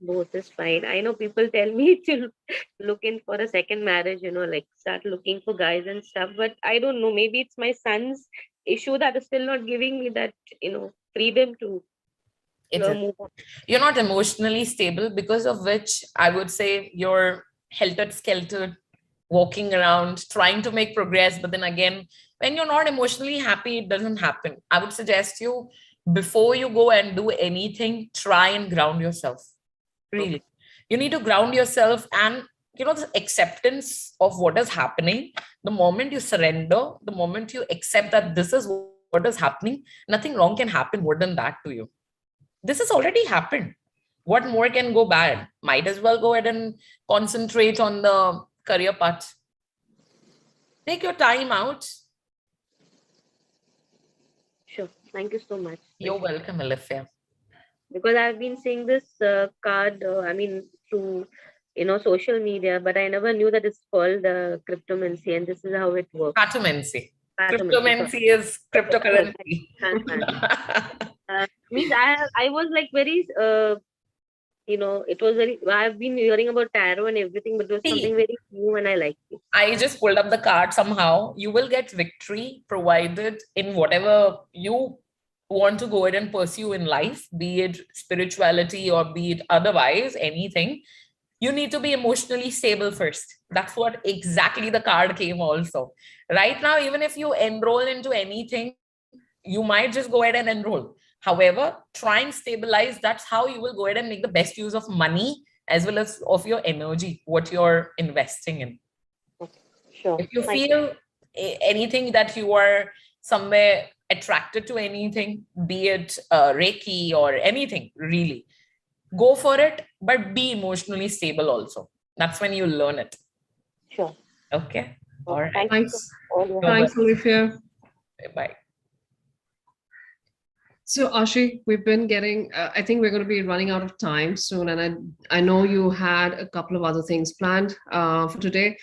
Both is fine. I know people tell me to look in for a second marriage, like start looking for guys and stuff. But I don't know. Maybe it's my son's issue that is still not giving me that, freedom to move on. You're not emotionally stable, because of which I would say you're helter-skelter, walking around, trying to make progress. But then again, when you're not emotionally happy, it doesn't happen. I would suggest you, before you go and do anything, try and ground yourself. Really. You need to ground yourself, and the acceptance of what is happening. The moment you surrender, the moment you accept that this is what is happening, nothing wrong can happen more than that to you. This has already happened. What more can go bad? Might as well go ahead and concentrate on the career path. Take your time out. Sure. Thank you so much. You're welcome, Alifia. Because I've been seeing this card, through, social media, but I never knew that it's called Cryptomancy, and this is how it works. Cartomancy. Cryptomancy is cryptocurrency. Means I was like very, it was very, I've been hearing about tarot and everything, but it was something very new and I liked it. I just pulled up the card somehow. You will get victory provided in whatever you want to go ahead and pursue in life, be it spirituality or be it otherwise, anything. You need to be emotionally stable first. That's what exactly the card came also. Right now, even if you enroll into anything, you might just go ahead and enroll. However, try and stabilize. That's how you will go ahead and make the best use of money as well as of your energy, what you're investing in. Okay. Sure. If you feel anything that you are somewhere attracted to anything, be it Reiki or anything, really, go for it, but be emotionally stable also. That's when you learn it. Sure. Okay. All right. Thanks. Thanks, Olivia. Bye. So Aashe, we've been getting, I think we're going to be running out of time soon. And I know you had a couple of other things planned for today.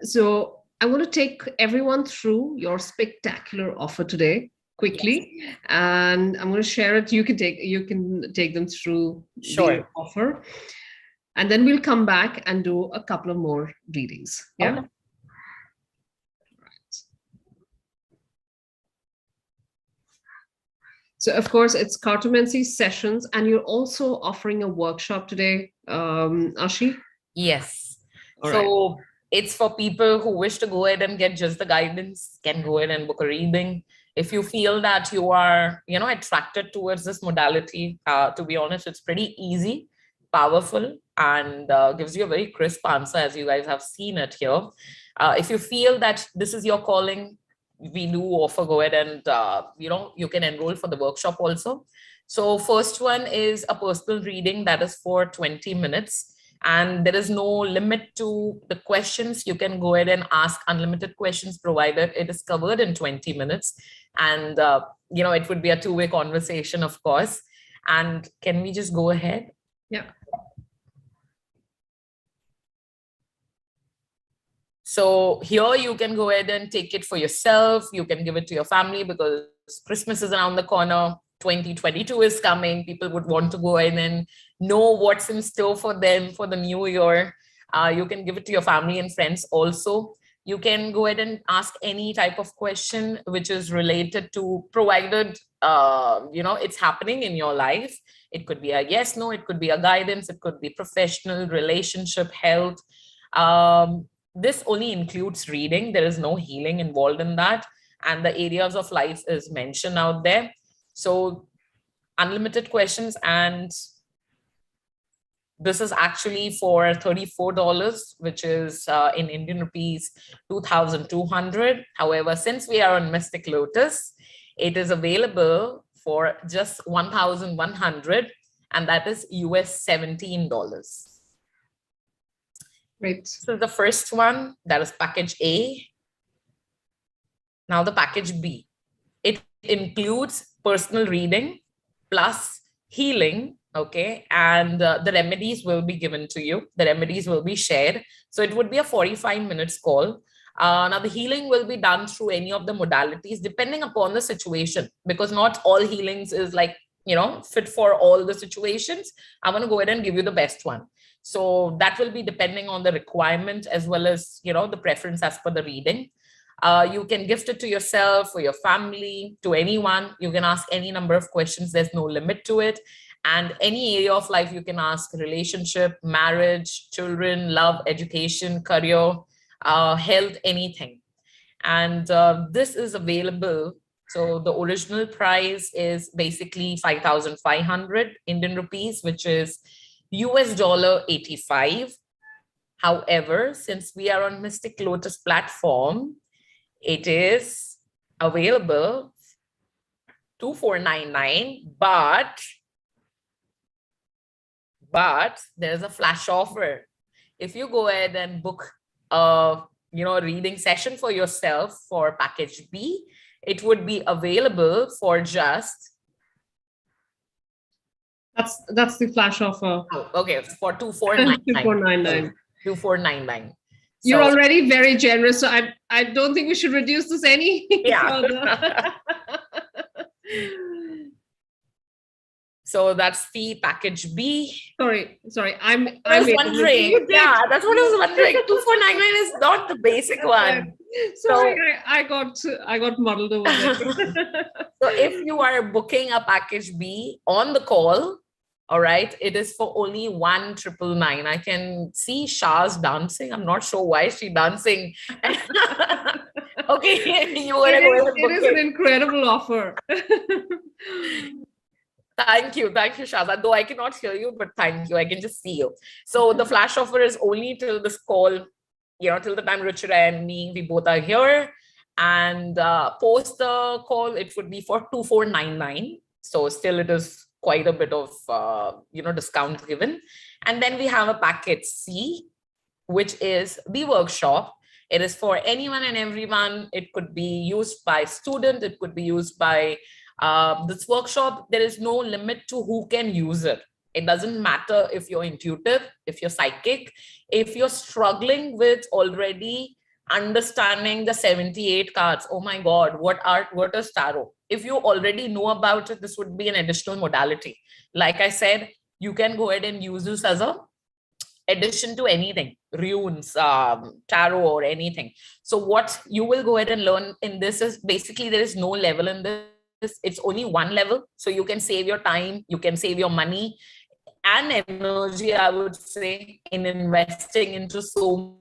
So I want to take everyone through your spectacular offer today quickly. And I'm going to share it. You can take them through the Sure. offer. And then we'll come back and do a couple of more readings. Yeah. Okay. So of course it's Cartomancy sessions, and you're also offering a workshop today, Aashe. Yes. All So it's for people who wish to go ahead and get just the guidance, can go ahead and book a reading. If you feel that you are, attracted towards this modality, to be honest, it's pretty easy, powerful, and gives you a very crisp answer, as you guys have seen it here. If you feel that this is your calling, we do offer go ahead and, you can enroll for the workshop also. So first one is a personal reading that is for 20 minutes. And there is no limit to the questions. You can go ahead and ask unlimited questions, provided it is covered in 20 minutes. And, it would be a two-way conversation, of course. And can we just go ahead? Yeah. So here you can go ahead and take it for yourself. You can give it to your family because Christmas is around the corner. 2022 is coming. People would want to go in and know what's in store for them for the new year. You can give it to your family and friends also. You can go ahead and ask any type of question which is related to, provided, it's happening in your life. It could be a yes, no, it could be a guidance, it could be professional, relationship, health. This only includes reading. There is no healing involved in that. And the areas of life is mentioned out there. So unlimited questions, and this is actually for $34, which is in Indian rupees 2,200. However, since we are on Mystic Lotus, it is available for just 1,100, and that is US $17. Great. So the first one, that is package A. Now the package B. It includes personal reading plus healing, okay? And the remedies will be given to you. The remedies will be shared. So it would be a 45 minutes call. Now the healing will be done through any of the modalities depending upon the situation, because not all healings is like, fit for all the situations. I want to go ahead and give you the best one. So that will be depending on the requirement as well as, the preference as per the reading. You can gift it to yourself or your family, to anyone. You can ask any number of questions. There's no limit to it. And any area of life you can ask: relationship, marriage, children, love, education, career, health, anything. And this is available. So the original price is basically 5,500 Indian rupees, which is US $85. However, since we are on Mystic Lotus platform, it is available 2,499, but there's a flash offer. If you go ahead and book a reading session for yourself for package B, it would be available for just, that's the flash offer. oh, okay, for 2,499. 2,499. You're already very generous, so I don't think we should reduce this any further. So that's the package B. Sorry. I was wondering. Yeah, that's what I was wondering. 2,499 is not the basic one. Sorry, so, I got muddled over there. So if you are booking a package B on the call, all right, it is for only 1,999. I can see Shah's dancing. I'm not sure why she's dancing. Okay, it is an incredible offer. Thank you, Shahzad. Though I cannot hear you, but thank you. I can just see you. So the flash offer is only till this call, till the time Ruchira and me, we both are here. And post the call, it would be for 2,499. So still it is quite a bit of, discount given. And then we have a package C, which is the workshop. It is for anyone and everyone. It could be used by student. It could be used by This workshop, there is no limit to who can use it. It doesn't matter if you're intuitive, if you're psychic, if you're struggling with already understanding the 78 cards. Oh my God, what is tarot? If you already know about it, this would be an additional modality. Like I said, you can go ahead and use this as a addition to anything, runes, tarot, or anything. So what you will go ahead and learn in this is basically there is no level in this. It's only one level. So you can save your time, you can save your money and energy, I would say, in investing into so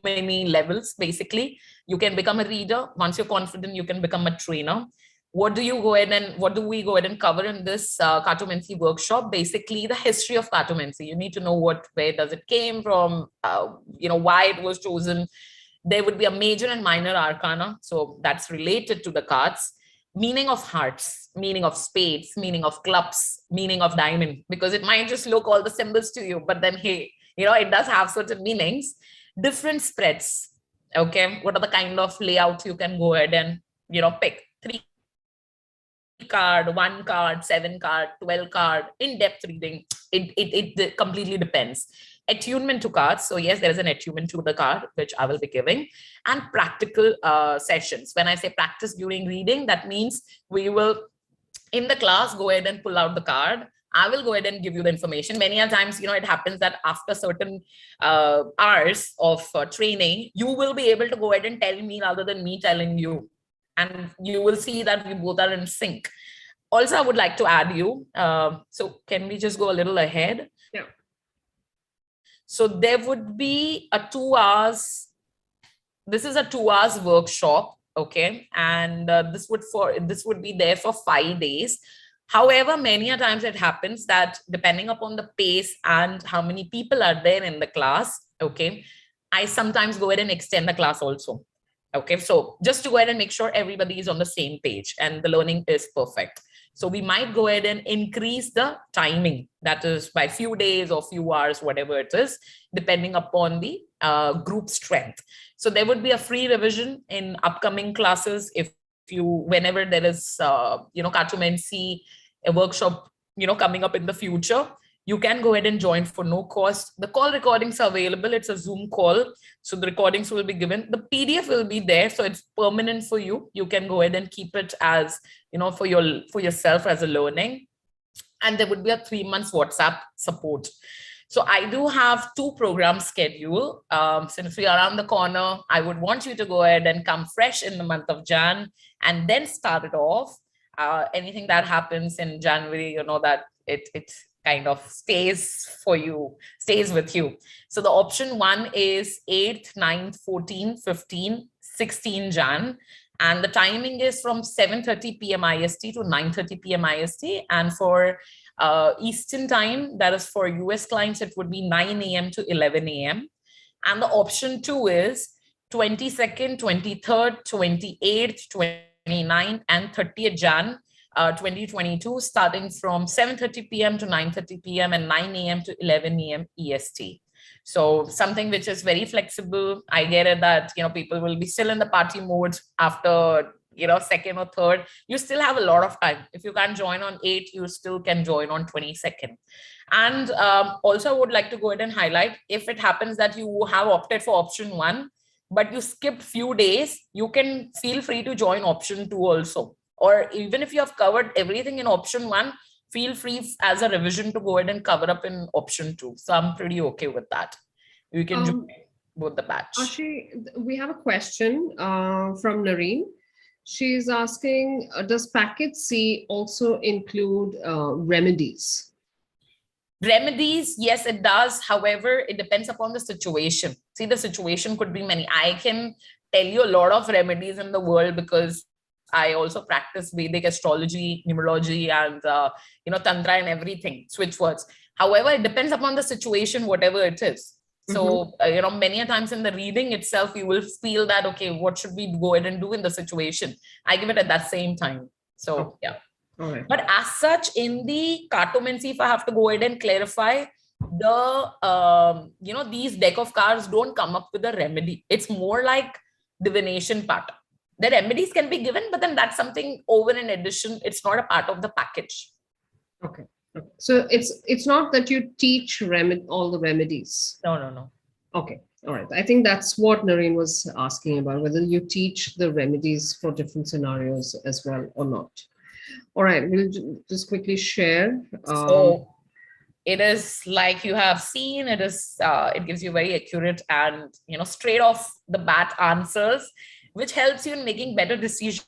many levels. Basically, you can become a reader. Once you're confident, you can become a trainer. What do we go ahead and cover in this Cartomancy workshop? Basically, the history of Cartomancy. You need to know where does it came from, why it was chosen. There would be a major and minor arcana, so that's related to the cards. Meaning of hearts, meaning of spades, meaning of clubs, meaning of diamond, because it might just look all the symbols to you, but then hey, it does have certain meanings. Different spreads. Okay, what are the kind of layouts you can go ahead and pick? 3 card, 1 card, 7 card, 12 card, in-depth reading. It completely depends. Attunement to cards. So yes, there is an attunement to the card, which I will be giving, and practical sessions. When I say practice during reading, that means we will, in the class, go ahead and pull out the card. I will go ahead and give you the information. Many a times, it happens that after certain hours of training, you will be able to go ahead and tell me rather than me telling you. And you will see that we both are in sync. Also, I would like to add you. So can we just go a little ahead? Yeah. So there would be a 2 hours. This is a 2 hours workshop. Okay. And this would be there for 5 days. However, many a times it happens that depending upon the pace and how many people are there in the class, okay, I sometimes go ahead and extend the class also. Okay, so just to go ahead and make sure everybody is on the same page and the learning is perfect. So we might go ahead and increase the timing, that is by few days or few hours, whatever it is, depending upon the group strength. So there would be a free revision in upcoming classes. Whenever there is, Cartomancy, a workshop, coming up in the future, you can go ahead and join for no cost. The call recordings are available. It's a Zoom call. So the recordings will be given. The PDF will be there. So it's permanent for you. You can go ahead and keep it as, for yourself as a learning. And there would be a 3 months WhatsApp support. So I do have 2 programs scheduled. Since we are around the corner, I would want you to go ahead and come fresh in the month of Jan and then start it off. Anything that happens in January, that it kind of stays with you. So the option 1 is 8th, 9th, 14th, 15th, 16 Jan. And the timing is from 7:30 p.m. IST to 9:30 p.m. IST. And for Eastern time, that is for US clients, it would be 9 a.m. to 11 a.m. And the option 2 is 22nd, 23rd, 28th, 29th, and 30th Jan 2022, starting from 7:30 p.m. to 9:30 p.m. and 9 a.m. to 11 a.m. EST. So something which is very flexible. I get it that, people will be still in the party mode after, second or third. You still have a lot of time. If you can't join on 8th, you still can join on 22nd. And also I would like to go ahead and highlight, if it happens that you have opted for option 1, but you skipped few days, you can feel free to join option 2 also. Or even if you have covered everything in option 1, feel free as a revision to go ahead and cover up in option 2. So I'm pretty okay with that. You can join both the batch. Aashe, we have a question from Nareen. She's asking, does package C also include remedies? Remedies, yes, it does. However, it depends upon the situation. See, the situation could be many. I can tell you a lot of remedies in the world because I also practice Vedic astrology, numerology, and Tantra and everything, switch words. However, it depends upon the situation, whatever it is. So, many a times in the reading itself, you will feel that, okay, what should we go ahead and do in the situation? I give it at that same time. So, yeah. All right. But as such, in the Cartomancy, if I have to go ahead and clarify, these deck of cards don't come up with a remedy. It's more like divination part. The remedies can be given, but then that's something over in addition. It's not a part of the package. Okay. So it's not that you teach all the remedies. No. Okay. All right. I think that's what Nareen was asking about, whether you teach the remedies for different scenarios as well or not. All right. We'll just quickly share. So it is like you have seen, it is, it gives you very accurate and, straight off the bat answers, which helps you in making better decisions.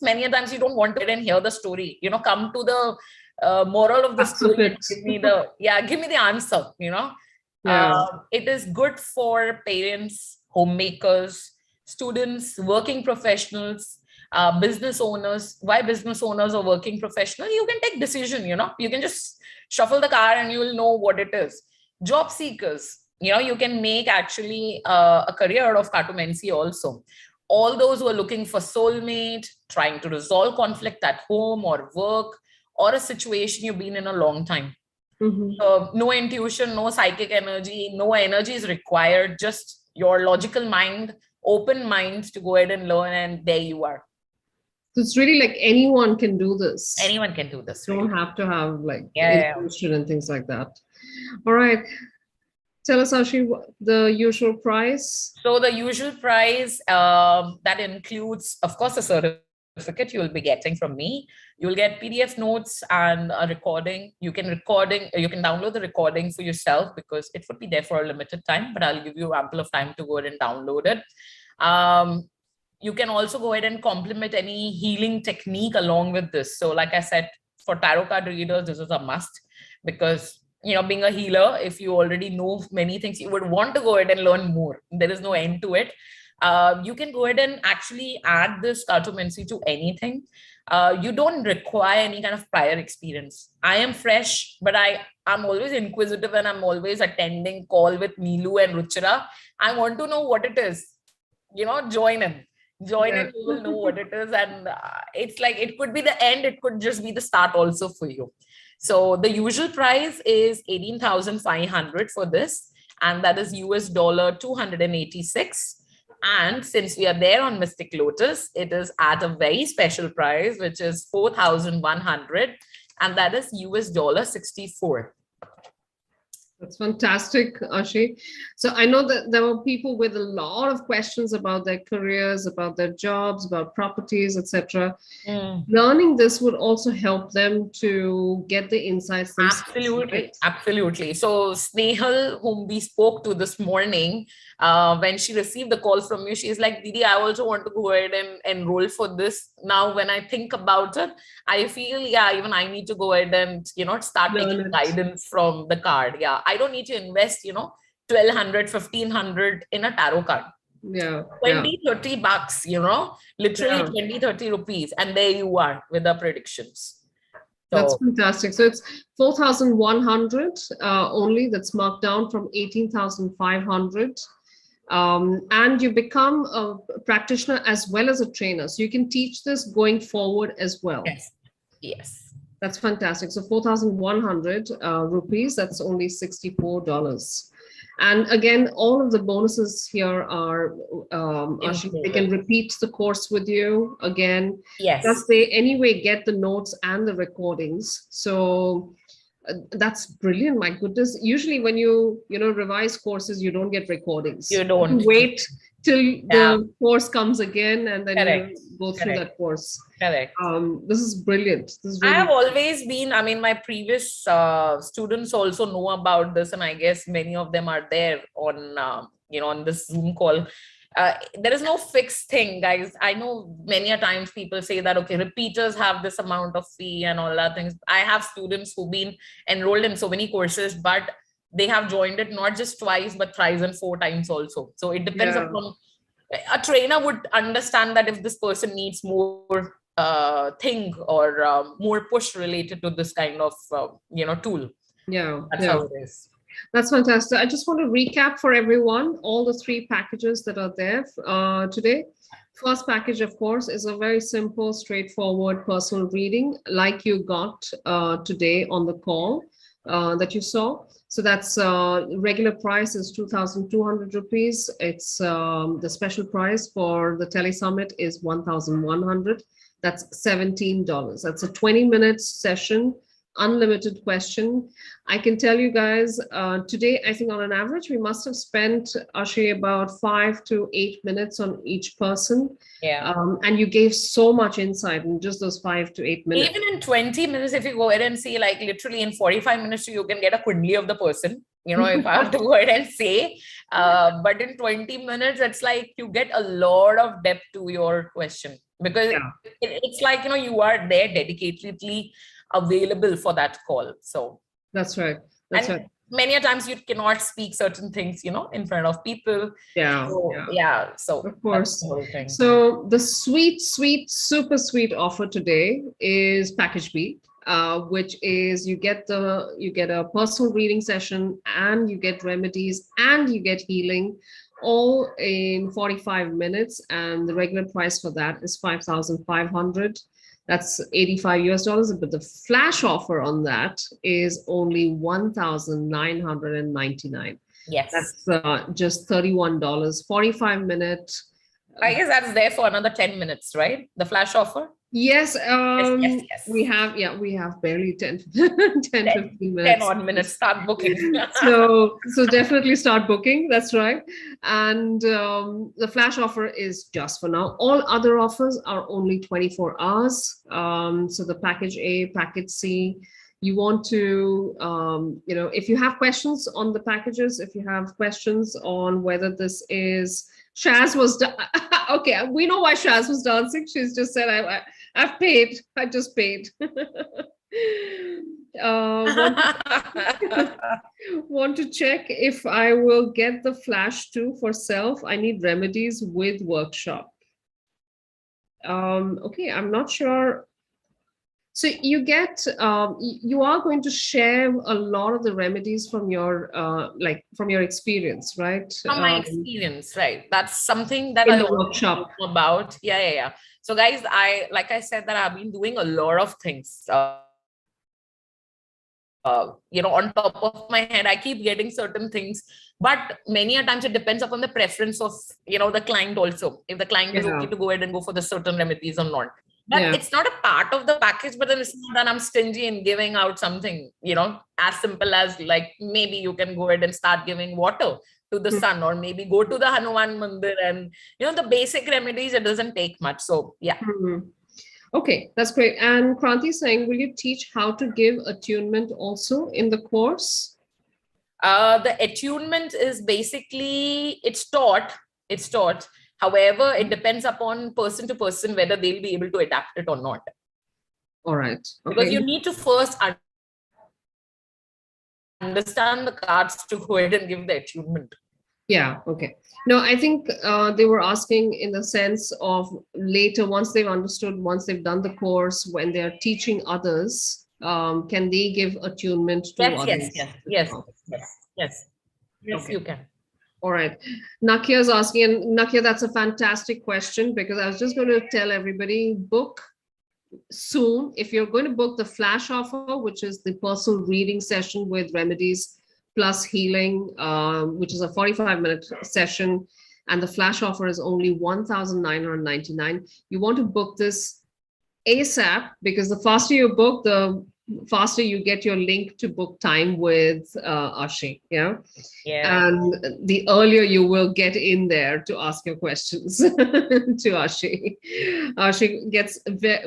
Many a times you don't want to hear the story, come to the moral of the story. Give me the answer, It is good for parents, homemakers, students, working professionals, business owners. Why business owners or working professionals? You can take decision, you can just shuffle the card and you will know what it is. Job seekers, you can make actually a career out of Cartomancy also. All those who are looking for soulmate, trying to resolve conflict at home or work, or a situation you've been in a long time. No intuition, no psychic energy, no energy is required, just your logical mind, open mind to go ahead and learn, and there you are. So it's really like anyone can do this. Anyone can do this. Don't have to have like intuition and things like that. All right. Tell us, Aashe, the usual price. So the usual price, that includes, of course, a certificate you will be getting from me. You will get PDF notes and a recording. You can download the recording for yourself because it would be there for a limited time, but I'll give you ample of time to go ahead and download it. You can also go ahead and complement any healing technique along with this. So like I said, for tarot card readers, this is a must because, being a healer, if you already know many things, you would want to go ahead and learn more. There is no end to it. You can go ahead and actually add this Cartomancy to anything. You don't require any kind of prior experience. I am fresh, but I'm always inquisitive and I'm always attending call with Neelu and Ruchira. I want to know what it is. Join in. You will know what it is. And it's like, it could be the end. It could just be the start also for you. So the usual price is $18,500 for this. And that is US dollar 286. And since we are there on Mystic Lotus, it is at a very special price, which is $4,100. And that is US dollar 64. That's fantastic, Aashe. So I know that there were people with a lot of questions about their careers, about their jobs, about properties, etc. Learning this would also help them to get the insights themselves. Absolutely, right? absolutely. So Snehal, whom we spoke to this morning, when she received the call from you, she's like, Didi, I also want to go ahead and enroll for this. Now, when I think about it, I feel, even I need to go ahead and, start taking guidance from the card. I don't need to invest, $1,200, $1,500 in a tarot card. 20-30 bucks, literally 20-30 rupees. And there you are with the predictions. So, that's fantastic. So it's 4,100 only. That's marked down from 18,500. And you become a practitioner as well as a trainer. So you can teach this going forward as well. Yes. That's fantastic. So 4,100 rupees, that's only $64. And again, all of the bonuses here are, they can repeat the course with you again. Yes. Plus they anyway get the notes and the recordings. So that's brilliant. My goodness. Usually when you revise courses, you don't get recordings. You don't. You wait till the course comes again and then you go through that course. Correct. This is brilliant. This is really I have always been, my previous students also know about this, and I guess many of them are there on, on this Zoom call. There is no fixed thing, guys. I know many a times people say that, okay, repeaters have this amount of fee and all that things. I have students who've been enrolled in so many courses, but they have joined it not just twice, but thrice and 4 times also. So it depends upon, a trainer would understand that if this person needs more thing or more push related to this kind of, tool. That's how it is. That's fantastic. I just want to recap for everyone all the 3 packages that are there today. First package, of course, is a very simple, straightforward personal reading like you got today on the call that you saw. So that's regular price is 2,200 rupees. It's the special price for the Tele Summit is 1,100. That's $17. That's a 20-minute session, unlimited question. I can tell you guys, today, I think on an average, we must have spent, Aashe, about 5 to 8 minutes on each person. Yeah. And you gave so much insight in just those 5 to 8 minutes. Even in 20 minutes, if you go ahead and see, like literally in 45 minutes, you can get a kundli of the person, you know, if I have to go ahead and say. But in 20 minutes, it's like you get a lot of depth to your question, because it's like, you know, you are there dedicatedly available for that call. So that's right. That's right. Many a times you cannot speak certain things, you know, in front of people. Yeah. So of course. The so the sweet, super sweet offer today is package B, which is you get a personal reading session, and you get remedies, and you get healing, all in 45 minutes. And the regular price for that is 5,500. That's $85, but the flash offer on that is only 1,999. Yes. That's just $31, 45-minute. I guess that's there for another 10 minutes, right? The flash offer? Yes, yes. we have barely 10 15 minutes. 10 odd minutes, start booking. so definitely start booking, that's right. And the flash offer is just for now. All other offers are only 24 hours. So the package A, package C, you want to, you know, if you have questions on the packages, if you have questions on whether this is, Shaz was, okay, we know why Shaz was dancing. She's just said, I've paid, I just paid. Want to check if I will get the flash too for self. I need remedies with workshop. Okay, I'm not sure. So you get, you are going to share a lot of the remedies from your, from your experience, right? From my experience, right? That's something that in I the also workshop know about. Yeah. So guys, like I said, that I've been doing a lot of things. You know, on top of my head, I keep getting certain things, but many a times it depends upon the preference of, you know, the client also. If the client is okay to go ahead and go for the certain remedies or not. But it's not a part of the package, but then it's not that I'm stingy in giving out something, you know, as simple as like, maybe you can go ahead and start giving water to the sun, or maybe go to the Hanuman Mandir, and, you know, the basic remedies, it doesn't take much. So, yeah. Okay, that's great. And Kranti is saying, will you teach how to give attunement also in the course? The attunement is basically, it's taught. However, it depends upon person to person whether they'll be able to adapt it or not. All right. Okay. Because you need to first understand the cards to go ahead and give the attunement. Yeah, okay. No, I think they were asking in the sense of later, once they've understood, once they've done the course, when they're teaching others, can they give attunement to others? Yes, Okay. you can. All right. Nakia is asking, and Nakia, that's a fantastic question, because I was just going to tell everybody, book soon. If you're going to book the flash offer, which is the personal reading session with remedies plus healing, which is a 45-minute session, and the flash offer is only 1,999. You want to book this ASAP, because the faster you book, the faster you get your link to book time with Aashe. Yeah. And the earlier you will get in there to ask your questions to Aashe. Aashe gets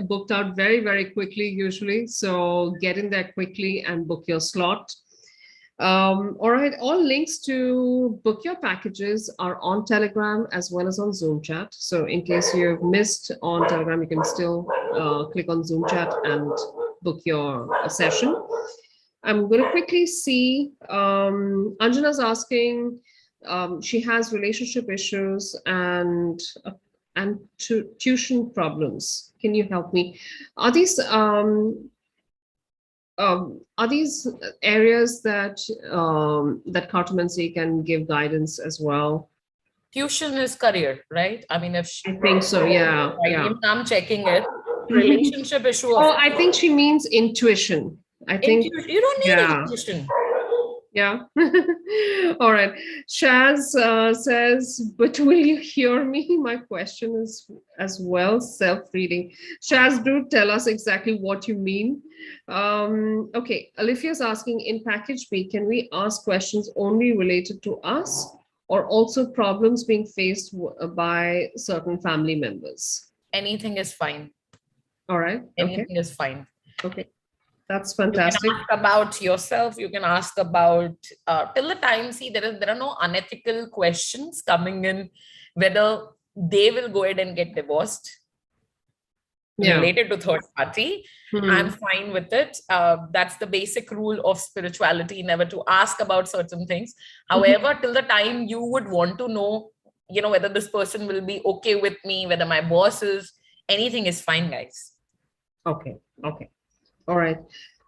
booked out very, very quickly usually. So get in there quickly and book your slot. All right, all links to book your packages are on Telegram as well as on Zoom chat. So in case you've missed on Telegram, you can still click on Zoom chat and book your session. I'm going to quickly see, Anjana's asking, she has relationship issues and tuition problems. Can you help me? Are these areas that that Cartomancy can give guidance as well? Tuition is career, right? I mean, if I think so, yeah. I'm checking it. Relationship issue. Oh, I think she means intuition. I think you don't need intuition. Yeah. All right. Shaz says, but will you hear me? My question is as well self-reading. Shaz, do tell us exactly what you mean. Okay. Alifia's asking, in package B, can we ask questions only related to us or also problems being faced by certain family members? Anything is fine. All right. Okay. Anything is fine. Okay. That's You can fantastic. ask about yourself. You can ask about till the time. See, there are no unethical questions coming in, whether they will go ahead and get divorced Yeah. related to third party. I'm fine with it. That's the basic rule of spirituality, never to ask about certain things. However, till the time you would want to know, whether this person will be okay with me, whether my boss is, anything is fine, guys. Okay. Okay. All right.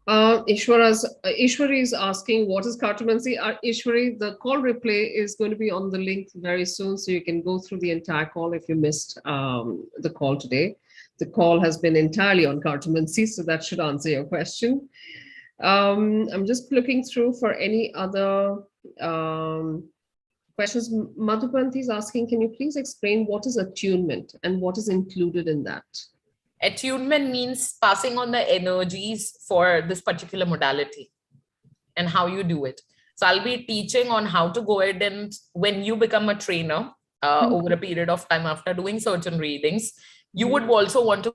Ishwari is asking, what is Cartomancy? Ishwari, the call replay is going to be on the link very soon, so you can go through the entire call if you missed the call today. The call has been entirely on Cartomancy, so that should answer your question. I'm just looking through for any other questions. Madhupanthi is asking, can you please explain what is attunement and what is included in that? Attunement means passing on the energies for this particular modality and how you do it. So I'll be teaching on how to go ahead and when you become a trainer over a period of time after doing certain readings, you would also want to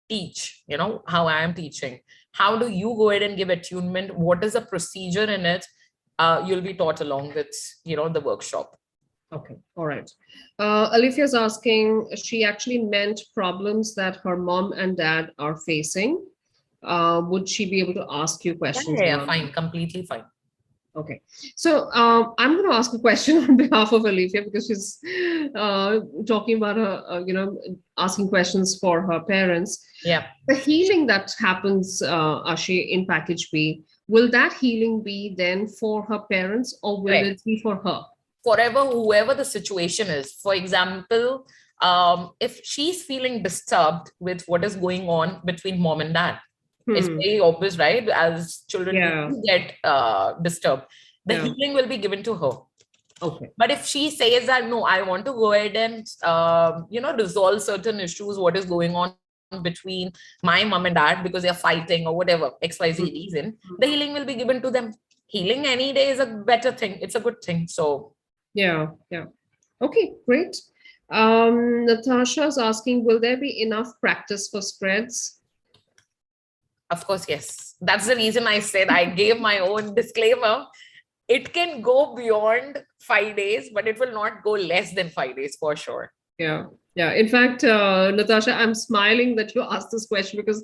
teach, how I am teaching. How do you go ahead and give attunement? What is the procedure in it? You'll be taught along with, the workshop. Okay, all right. Alifia's asking, she actually meant problems that her mom and dad are facing. Would she be able to ask you questions? Yeah, fine, completely fine. Okay, so I'm going to ask a question on behalf of Alifia because she's talking about her, asking questions for her parents. Yeah. The healing that happens, Aashe, in package B, will that healing be then for her parents or will it be for her? Forever, whoever the situation is. For example, if she's feeling disturbed with what is going on between mom and dad, it's very obvious, right? As children get disturbed, the healing will be given to her. Okay. But if she says that, no, I want to go ahead and, resolve certain issues, what is going on between my mom and dad because they're fighting or whatever, XYZ reason, the healing will be given to them. Healing any day is a better thing. It's a good thing. So, yeah. Okay, great. Natasha's asking, will there be enough practice for spreads? Of course, yes. That's the reason I said I gave my own disclaimer. It can go beyond 5 days, but it will not go less than 5 days for sure. Yeah. In fact, Natasha, I'm smiling that you asked this question because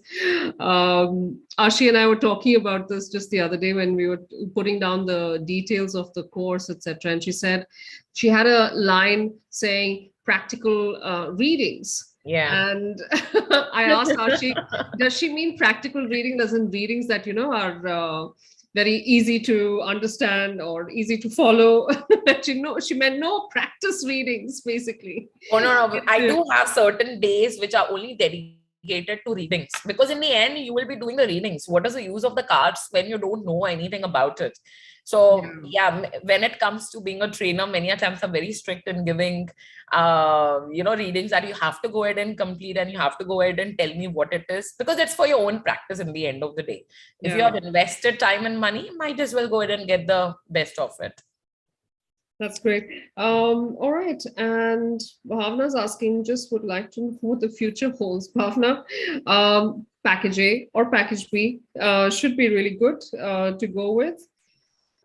Aashe and I were talking about this just the other day when we were putting down the details of the course, etc. And she said she had a line saying practical readings. Yeah. And I asked Aashe, does she mean practical reading as in readings that, are very easy to understand or easy to follow? She meant no practice readings, basically. Oh, no. I do have certain days which are only dedicated to readings because in the end, you will be doing the readings. What is the use of the cards when you don't know anything about it? So when it comes to being a trainer, many a times I'm very strict in giving, readings that you have to go ahead and complete and you have to go ahead and tell me what it is because it's for your own practice in the end of the day. If you have invested time and money, you might as well go ahead and get the best of it. That's great. All right. And Bhavna's asking, just would like to know what the future holds. Bhavna, package A or package B should be really good to go with.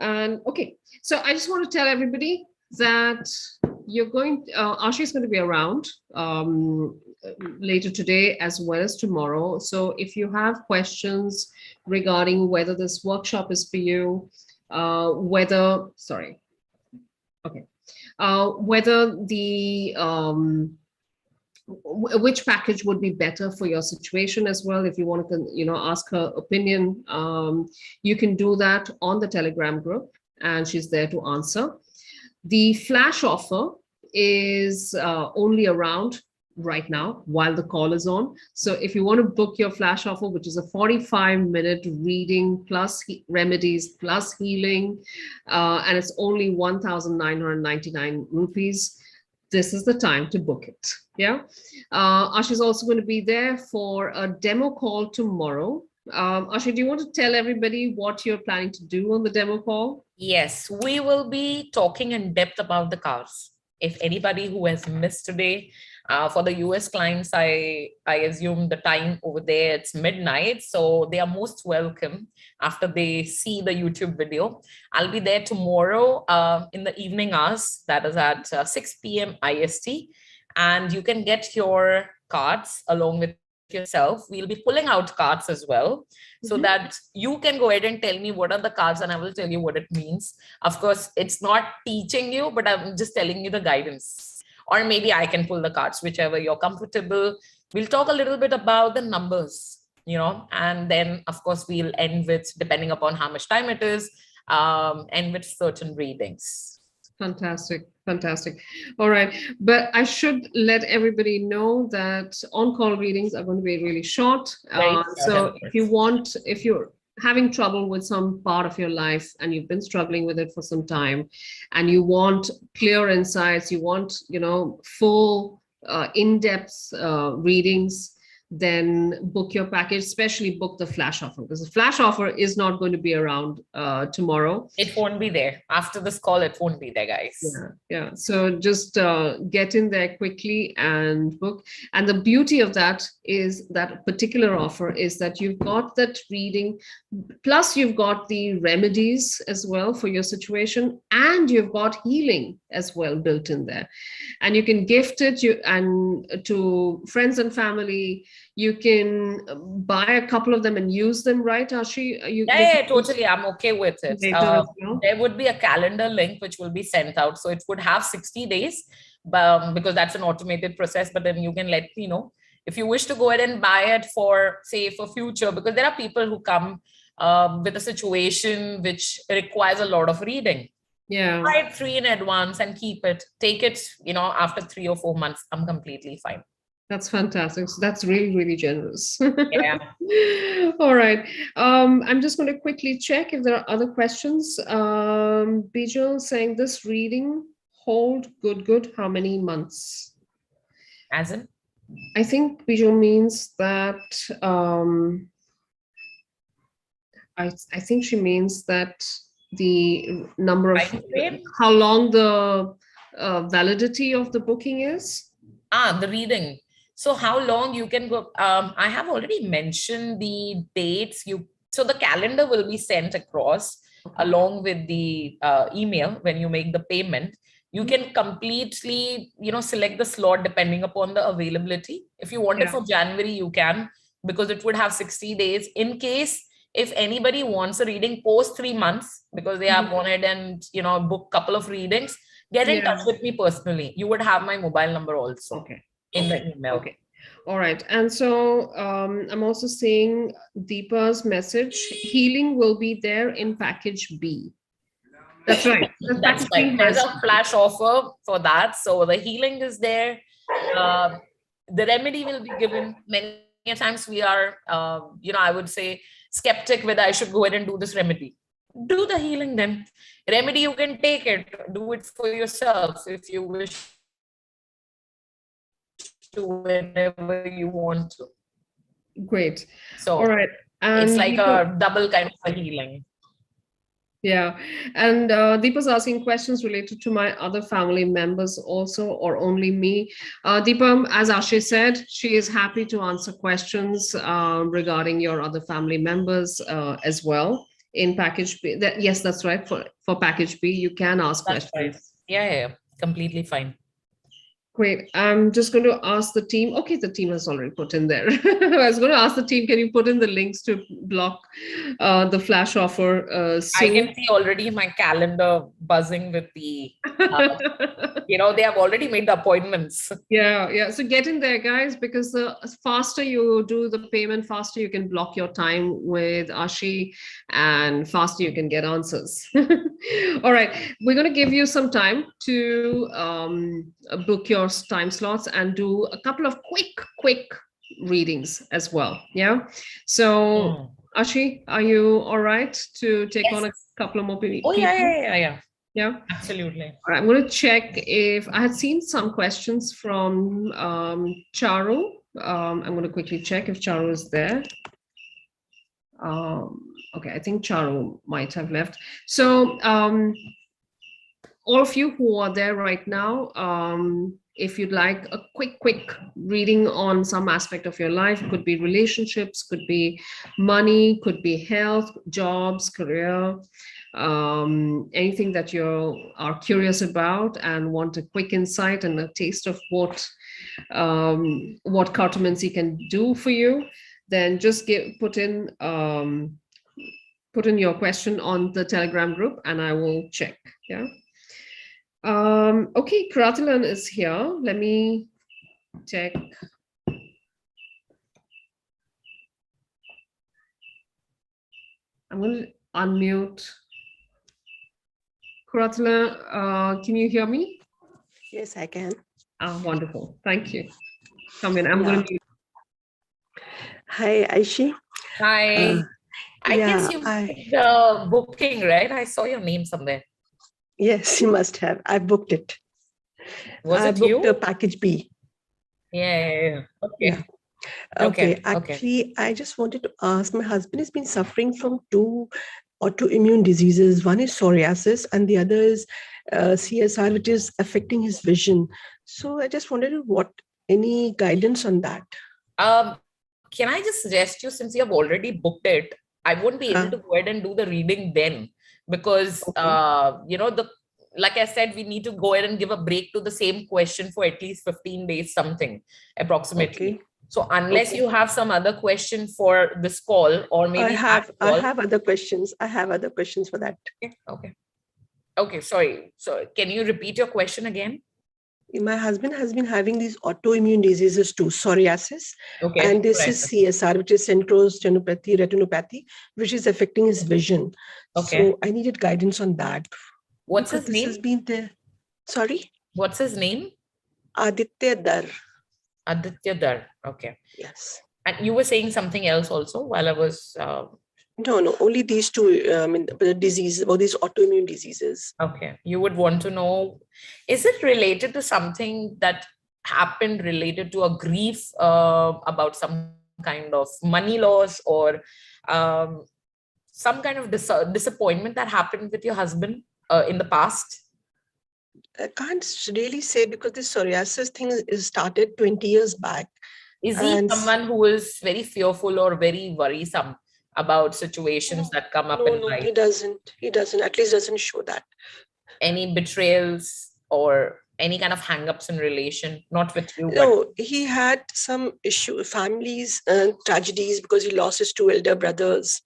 And okay, so I just want to tell everybody that Aashe is going to be around later today as well as tomorrow. So if you have questions regarding whether this workshop is for you, whether the which package would be better for your situation as well. If you want to, ask her opinion, you can do that on the Telegram group, and she's there to answer. The flash offer is only around right now while the call is on. So if you want to book your flash offer, which is a 45-minute reading plus remedies plus healing, and it's only 1,999 rupees, this is the time to book it. Yeah. Aashe is also going to be there for a demo call tomorrow. Aashe, do you want to tell everybody what you're planning to do on the demo call? Yes, we will be talking in depth about the cars. If anybody who has missed today, for the US clients, I assume the time over there, it's midnight. So they are most welcome after they see the YouTube video. I'll be there tomorrow in the evening hours, that is at 6 p.m. IST. And you can get your cards along with yourself. We'll be pulling out cards as well, so that you can go ahead and tell me what are the cards, and I will tell you what it means. Of course, it's not teaching you, but I'm just telling you the guidance. Or maybe I can pull the cards, whichever you're comfortable. We'll talk a little bit about the numbers, and then of course we'll end with, depending upon how much time it is, end with certain readings. Fantastic. Fantastic. All right. But I should let everybody know that on-call readings are going to be really short. So if you're having trouble with some part of your life and you've been struggling with it for some time and you want clear insights, you want, full in-depth readings, then book your package, especially book the flash offer, because the flash offer is not going to be around tomorrow. It won't be there. After this call, it won't be there, guys. Yeah. So just get in there quickly and book. And the beauty of that is that particular offer is that you've got that reading, plus you've got the remedies as well for your situation, and you've got healing as well built in there. And you can gift it to friends and family. You can buy a couple of them and use them, right, Aashe? Yeah, totally. I'm okay with it. There would be a calendar link which will be sent out. So it would have 60 days because that's an automated process. But then you can let me know if you wish to go ahead and buy it for, say, for future, because there are people who come with a situation which requires a lot of reading. Yeah. Buy it 3 in advance and keep it. Take it, after 3 or 4 months. I'm completely fine. That's fantastic. So that's really, really generous. Yeah. All right. I'm just going to quickly check if there are other questions. Bijal saying this reading hold good. How many months? As in? I think Bijal means that I think she means that the number of how long the validity of the booking is. The reading. So how long you can go? I have already mentioned the dates. So the calendar will be sent across along with the email when you make the payment. You can completely, select the slot depending upon the availability. If you want it for January, you can, because it would have 60 days. In case if anybody wants a reading post 3 months, because they have gone ahead and, book a couple of readings, get in touch with me personally. You would have my mobile number also in the email. Okay. All right. And so I'm also seeing Deepa's message. Healing will be there in package B. That's right. That's right. There's a flash offer for that. So the healing is there. The remedy will be given. Many times we are, I would say, skeptic whether I should go ahead and do this remedy. Do the healing then. Remedy, you can take it. Do it for yourself if you wish to, whenever you want to. Great. So all right. And it's like a double kind of a healing. Yeah. And Deepa's asking questions related to my other family members also, or only me. Deepa, as Aashe said, she is happy to answer questions regarding your other family members as well in package B. Yes, that's right. For package B, you can ask questions. Right. Yeah, completely fine. Great. I'm just going to ask the team. Okay, the team has already put in there. I was going to ask the team, can you put in the links to block the flash offer soon? I can see already my calendar buzzing with the, they have already made the appointments. Yeah. So get in there, guys, because the faster you do the payment, faster you can block your time with Aashe, and faster you can get answers. All right. We're going to give you some time to book your your time slots and do a couple of quick readings as well. Yeah. So, Aashe, are you all right to take on a couple of more people? Oh, yeah. Yeah. Absolutely. All right, I'm going to check if I had seen some questions from Charu. I'm going to quickly check if Charu is there. Okay, I think Charu might have left. So all of you who are there right now, if you'd like a quick reading on some aspect of your life, could be relationships, could be money, could be health, jobs, career, anything that you are curious about and want a quick insight and a taste of what Cartomancy can do for you, then just put in your question on the Telegram group and I will check. Yeah. Okay, Kratilan is here. Let me check. I'm going to unmute. Kratilan, can you hear me? Yes, I can. Wonderful. Thank you. Come in. I'm going to mute. Hi, Aashe. Hi. I guess you did the booking, right? I saw your name somewhere. Yes, you must have. I booked it. Was it booked you? a package B. Yeah. Okay. Yeah. Okay. Actually, I just wanted to ask, my husband has been suffering from 2 autoimmune diseases. One is psoriasis and the other is CSR, which is affecting his vision. So I just wanted any guidance on that. Can I just suggest you, since you have already booked it, I won't be able to go ahead and do the reading then, because like I said, we need to go ahead and give a break to the same question for at least 15 days, something approximately. So unless you have some other question for this call, or maybe I have other questions. I have other questions for that. Okay. Sorry. So can you repeat your question again? My husband has been having these autoimmune diseases too, psoriasis, and this is CSR, which is central retinopathy, which is affecting his vision. So I needed guidance on that. What's his name? Has been there. Sorry? What's his name? Aditya Dar. Aditya Dar. Okay. Yes. And you were saying something else also while I was... No, only these 2, the diseases, about these autoimmune diseases. Okay. You would want to know, is it related to something that happened related to a grief about some kind of money loss, or some kind of disappointment that happened with your husband in the past? I can't really say, because this psoriasis thing is started 20 years back. Is he someone who is very fearful or very worrisome about situations that come up in life? He doesn't. At least doesn't show that. Any betrayals or any kind of hang-ups in relation? Not with you. No, he had some families and tragedies, because he lost his 2 elder brothers.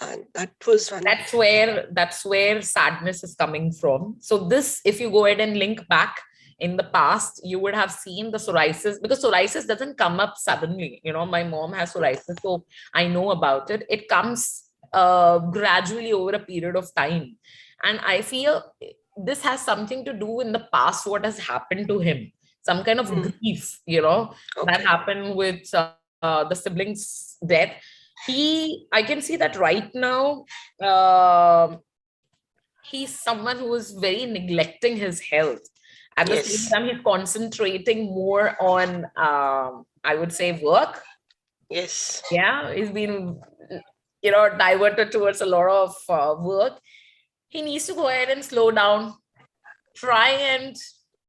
And that was one. That's where sadness is coming from. So this, if you go ahead and link back in the past, you would have seen the psoriasis, because psoriasis doesn't come up suddenly. My mom has psoriasis, so I know about it. It comes gradually over a period of time. And I feel this has something to do in the past, what has happened to him, some kind of grief, that happened with the siblings' death. I can see that right now, he's someone who is very neglecting his health. At the same time, he's concentrating more on, I would say, work. Yes. Yeah, he's been, diverted towards a lot of work. He needs to go ahead and slow down. Try and,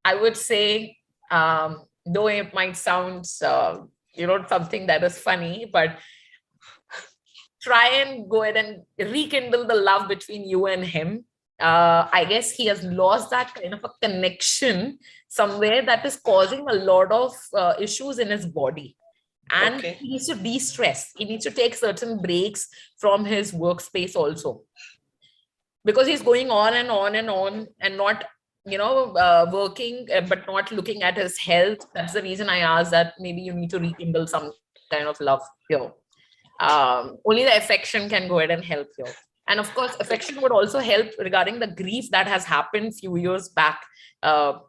I would say, though it might sound, something that is funny, but try and go ahead and rekindle the love between you and him. I guess he has lost that kind of a connection somewhere that is causing a lot of issues in his body. And he needs to de-stress. He needs to take certain breaks from his workspace also. Because he's going on and on and on and not, working, but not looking at his health. That's the reason I asked that maybe you need to rekindle some kind of love here. Only the affection can go ahead and help you. And of course, affection would also help regarding the grief that has happened few years back,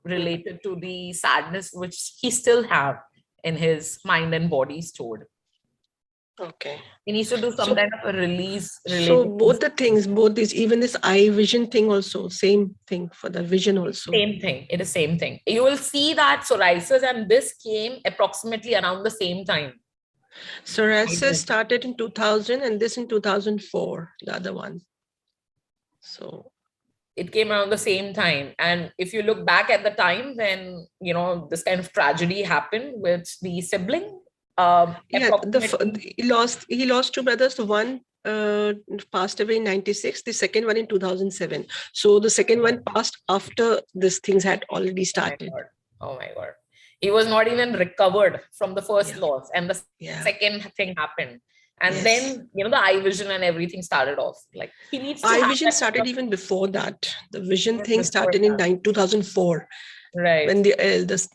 related to the sadness which he still have in his mind and body stored. Okay. He needs to do some kind of a release. So both the things, both these, even this eye vision thing also, same thing for the vision also. Same thing. It is same thing. You will see that psoriasis and this came approximately around the same time. Psoriasis started in 2000 and this in 2004, the other one. So it came around the same time. And if you look back at the time when, you know, this kind of tragedy happened with the sibling, he lost two brothers. The one passed away in 96, the second one in 2007. So the second one passed after these things had already started. Oh my God. He was not even recovered from the first loss, and the second thing happened. And then, you know, the eye vision and everything started off. Like, he needs to eye vision started even before that. The vision thing started in 2004. Right. When the eldest,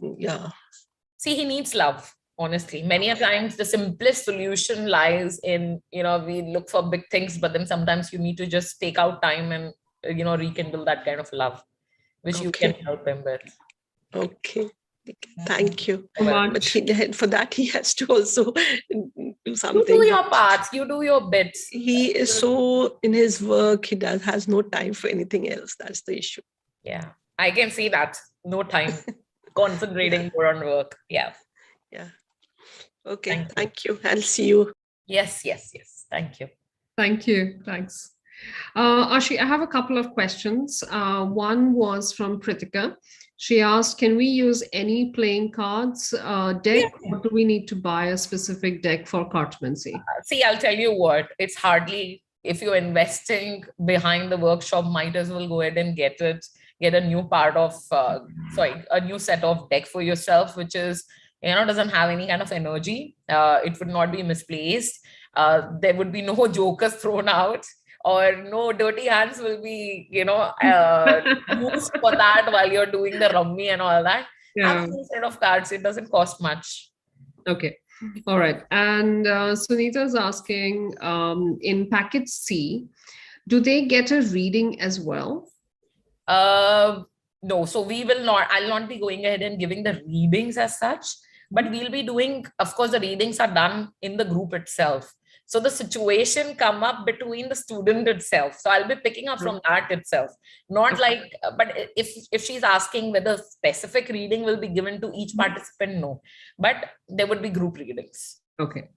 See, he needs love. Honestly, many a times the simplest solution lies in, you know, we look for big things, but then sometimes you need to just take out time and, you know, rekindle that kind of love, which you can help him with. Okay. Thank you. But for that, he has to also do something. You do your part. You do your bits. He is so in his work. He has no time for anything else. That's the issue. Yeah, I can see that. No time. Concentrating more on work. Yeah. Yeah. Okay. Thank you. I'll see you. Yes. Thank you. Thank you. Thanks. Aashe, I have a couple of questions. One was from Kritika. She asked, can we use any playing cards deck, or do we need to buy a specific deck for Cartomancy? See, I'll tell you what, it's hardly, if you're investing behind the workshop, might as well go ahead and get a new part of, a new set of deck for yourself, which is, you know, doesn't have any kind of energy. It would not be misplaced. There would be no jokers thrown out, or no dirty hands will be, you know, used for that while you're doing the rummy and all that. Have a set of cards. It doesn't cost much. Okay. All right. And Sunita is asking, in package C, do they get a reading as well? No. So I'll not be going ahead and giving the readings as such, but we'll be doing, of course, the readings are done in the group itself. So the situation come up between the student itself. So I'll be picking up from that itself. Not like, but if she's asking whether specific reading will be given to each participant, no. But there would be group readings. Okay.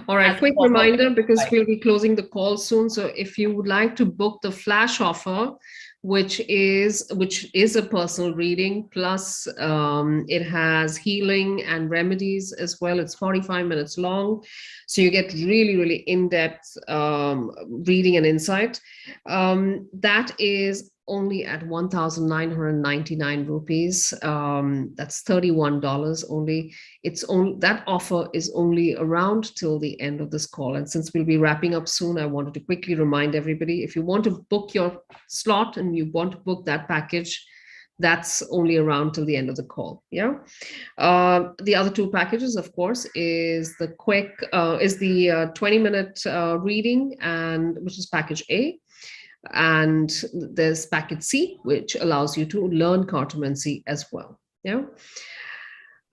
All right. Quick reminder, because we'll be closing the call soon. So if you would like to book the flash offer, which is a personal reading, plus it has healing and remedies as well. It's 45 minutes long, so you get really in-depth reading and insight. That is only at 1,999 rupees. That's $31 only. That offer is only around till the end of this call. And since we'll be wrapping up soon, I wanted to quickly remind everybody, if you want to book your slot and you want to book that package, that's only around till the end of the call. Yeah. The other two packages, of course, is the 20-minute reading, and which is package A. And there's package C, which allows you to learn Cartomancy as well. Yeah.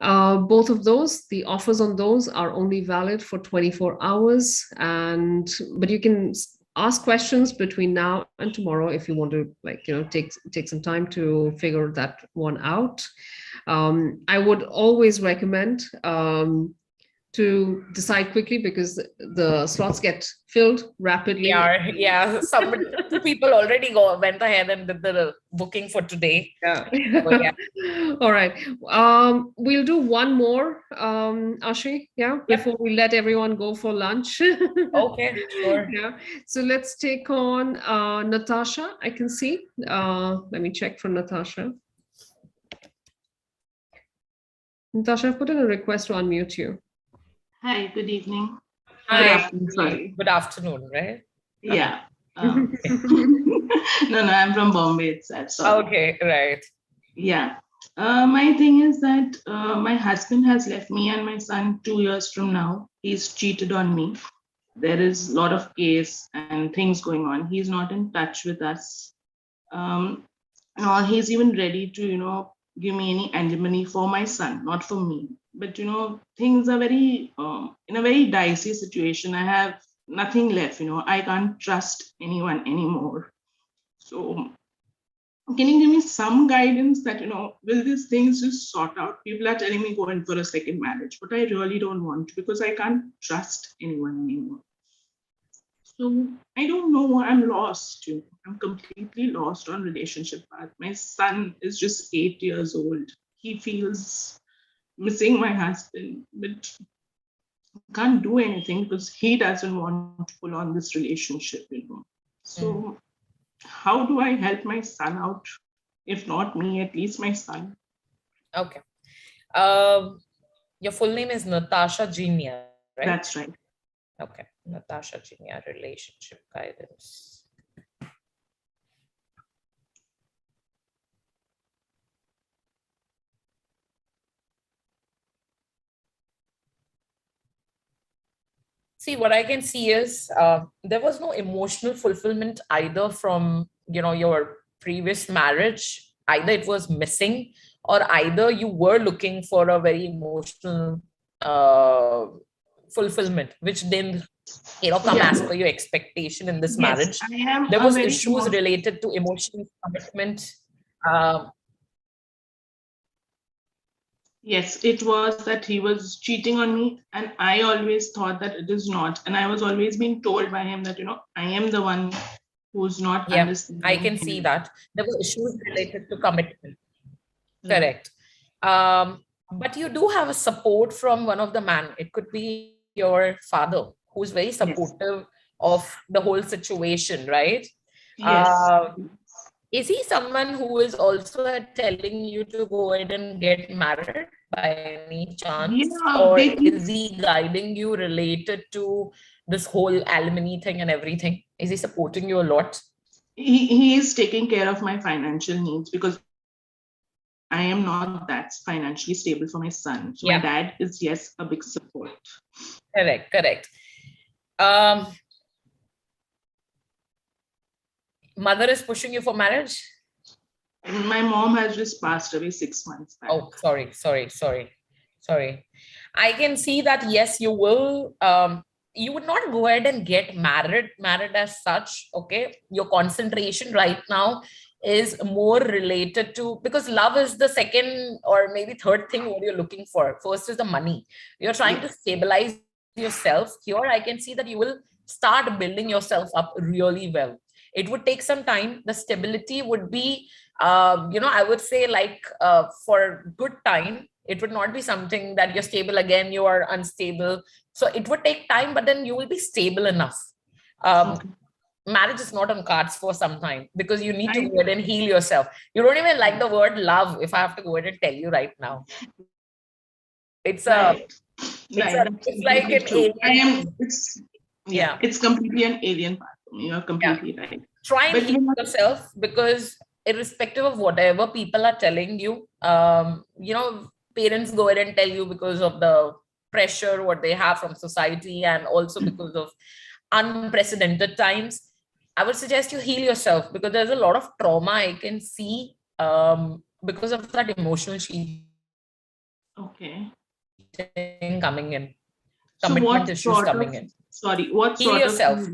Both of those, the offers on those are only valid for 24 hours. But you can ask questions between now and tomorrow if you want to, take some time to figure that one out. I would always recommend to decide quickly, because the slots get filled rapidly. Yeah. Some people already went ahead and did the booking for today. Yeah. So, yeah. All right. We'll do one more, Aashe, before we let everyone go for lunch. Okay, sure. Yeah. So let's take on Natasha. I can see. Let me check for Natasha. Natasha, I've put in a request to unmute you. Hi, good evening. Hi. Good afternoon, right? Yeah. No, I'm from Bombay itself. Okay, right. Yeah. My thing is that my husband has left me and my son 2 years from now. He's cheated on me. there is a lot of case and things going on. He's not in touch with us. Nor he's even ready to, give me any antimony for my son, not for me. But, things are very, in a very dicey situation. I have nothing left, I can't trust anyone anymore. So can you give me some guidance that, will these things just sort out? People are telling me go in for a second marriage, but I really don't want to because I can't trust anyone anymore. So I don't know. I'm lost. I'm completely lost on relationship path. My son is just 8 years old. He feels missing my husband, but can't do anything because he doesn't want to pull on this relationship. So how do I help my son out? If not me, at least my son. Okay. Your full name is Natasha Genia, right? That's right. Okay. Natasha Genia, relationship guidance. See, what I can see is there was no emotional fulfillment either from, your previous marriage. Either it was missing or either you were looking for a very emotional fulfillment, which didn't, come as per your expectation in this marriage. There was issues related to emotional commitment. Yes, it was that he was cheating on me, and I always thought that it is not. And I was always being told by him that, I am the one who's not understanding. I can see that. There were issues related to commitment. Correct. But you do have a support from one of the man. It could be your father, who's very supportive of the whole situation, right? Yes. Is he someone who is also telling you to go ahead and get married by any chance? Or is he guiding you related to this whole alimony thing and everything? Is he supporting you a lot? He is taking care of my financial needs because I am not that financially stable for my son. So my dad is, yes, a big support. Correct. Mother is pushing you for marriage? My mom has just passed away 6 months back. Oh, sorry. I can see that, yes, you will. You would not go ahead and get married as such. Okay. Your concentration right now is more related to, because love is the second or maybe third thing what you're looking for. First is the money. You're trying to stabilize yourself. Here I can see that you will start building yourself up really well. It would take some time. The stability would be, I would say for good time, it would not be something that you're stable again, you are unstable. So it would take time, but then you will be stable enough. Marriage is not on cards for some time because you need to go ahead and heal yourself. You don't even like the word love, if I have to go ahead and tell you right now. It's it's like an alien. It's completely an alien part for me. You're completely right. Try and heal yourself, because irrespective of whatever people are telling you, parents go ahead and tell you because of the pressure what they have from society and also because of unprecedented times. I would suggest you heal yourself, because there's a lot of trauma I can see because of that emotional cheating coming in, commitment issues coming in. Sorry, what heal sort yourself. of,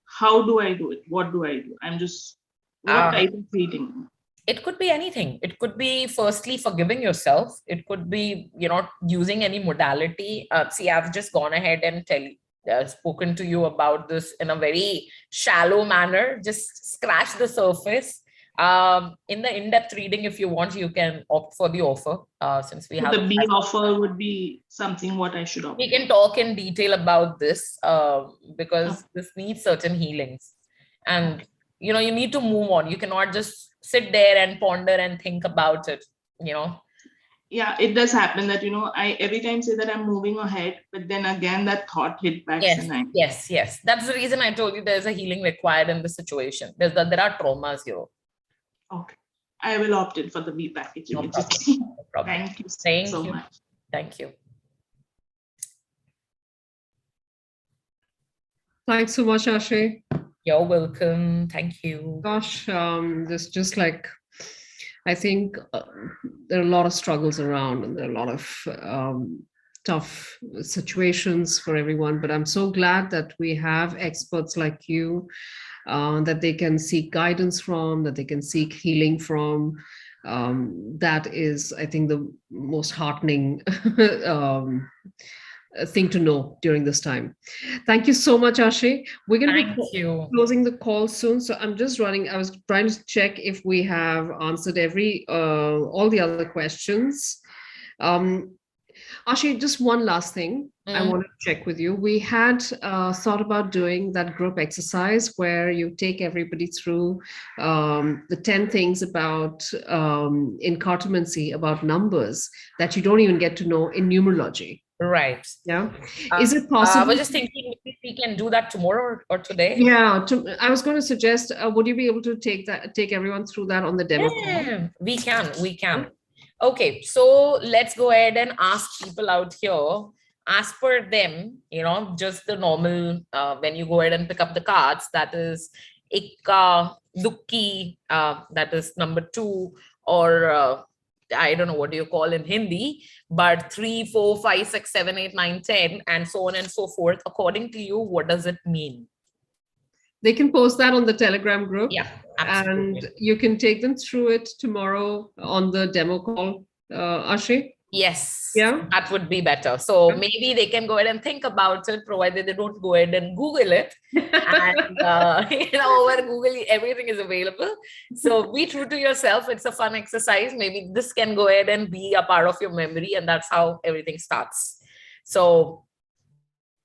how do I do it? What do I do? I'm just, what type of healing? It could be anything. It could be firstly forgiving yourself. It could be, using any modality. See, I've just gone ahead and spoken to you about this in a very shallow manner. Just scratch the surface. In the in-depth reading, if you want, you can opt for the offer. Since we have the B offer would be something what I should opt. We can talk in detail about this because this needs certain healings, and you need to move on. You cannot just sit there and ponder and think about it. Yeah, it does happen that I every time say that I'm moving ahead, but then again that thought hit back. Yes. That's the reason I told you there's a healing required in the situation. There are traumas here. Okay, I will opt in for the B package. No problem. Thank you so much. Thank you. Thanks so much, Aashe. You're welcome. Thank you. Gosh, this just like, I think there are a lot of struggles around, and there are a lot of tough situations for everyone. But I'm so glad that we have experts like you that they can seek guidance from, that they can seek healing from. That is, I think, the most heartening thing to know during this time. Thank you so much, Aashe. We're going to be closing the call soon. So I'm just running. I was trying to check if we have answered all the other questions. Aashe, just one last thing I want to check with you. We had thought about doing that group exercise where you take everybody through the 10 things about in cartomancy about numbers that you don't even get to know in numerology. Right. Yeah. Is it possible? I was just thinking if we can do that tomorrow or today. Yeah. I was going to suggest, would you be able to take everyone through that on the demo call? We can. Okay, so let's go ahead and ask people out here, as per them, just the normal, when you go ahead and pick up the cards, that is Ikka, Dukki, that is number 2, or I don't know what do you call in Hindi, but 3, 4, 5, 6, 7, 8, 9, 10, and so on and so forth. According to you, what does it mean? They can post that on the Telegram group. Yeah, absolutely. And you can take them through it tomorrow on the demo call, Aashe. Yes, yeah, that would be better. So maybe they can go ahead and think about it, provided they don't go ahead and Google it. And over Google, everything is available. So be true to yourself. It's a fun exercise. Maybe this can go ahead and be a part of your memory, and that's how everything starts. So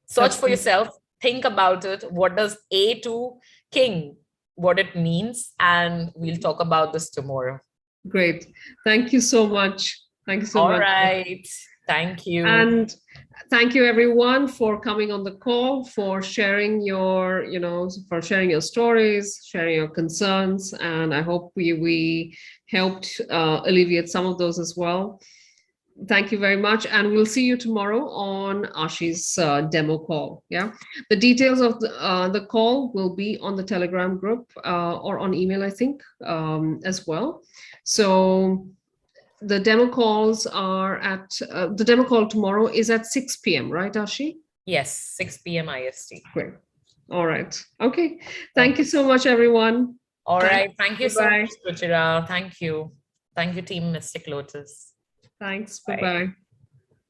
search for yourself, think about it. What does A2 King, what it means, and we'll talk about this tomorrow. Great. Thank you so much. Thank you so much. All right. Thank you. And thank you everyone for coming on the call, for sharing your, sharing your stories, sharing your concerns. And I hope we helped alleviate some of those as well. Thank you very much. And we'll see you tomorrow on Aashe's demo call. Yeah. The details of the call will be on the Telegram group or on email, I think, as well. So the demo calls are at, the demo call tomorrow is at 6 p.m., right, Aashe? Yes, 6 p.m. IST. Great. All right. Okay. Thank you so much, everyone. All right. Thank you so much, Ruchira. Thank you. Thank you, Team Mystic Lotus. Thanks. Bye-bye.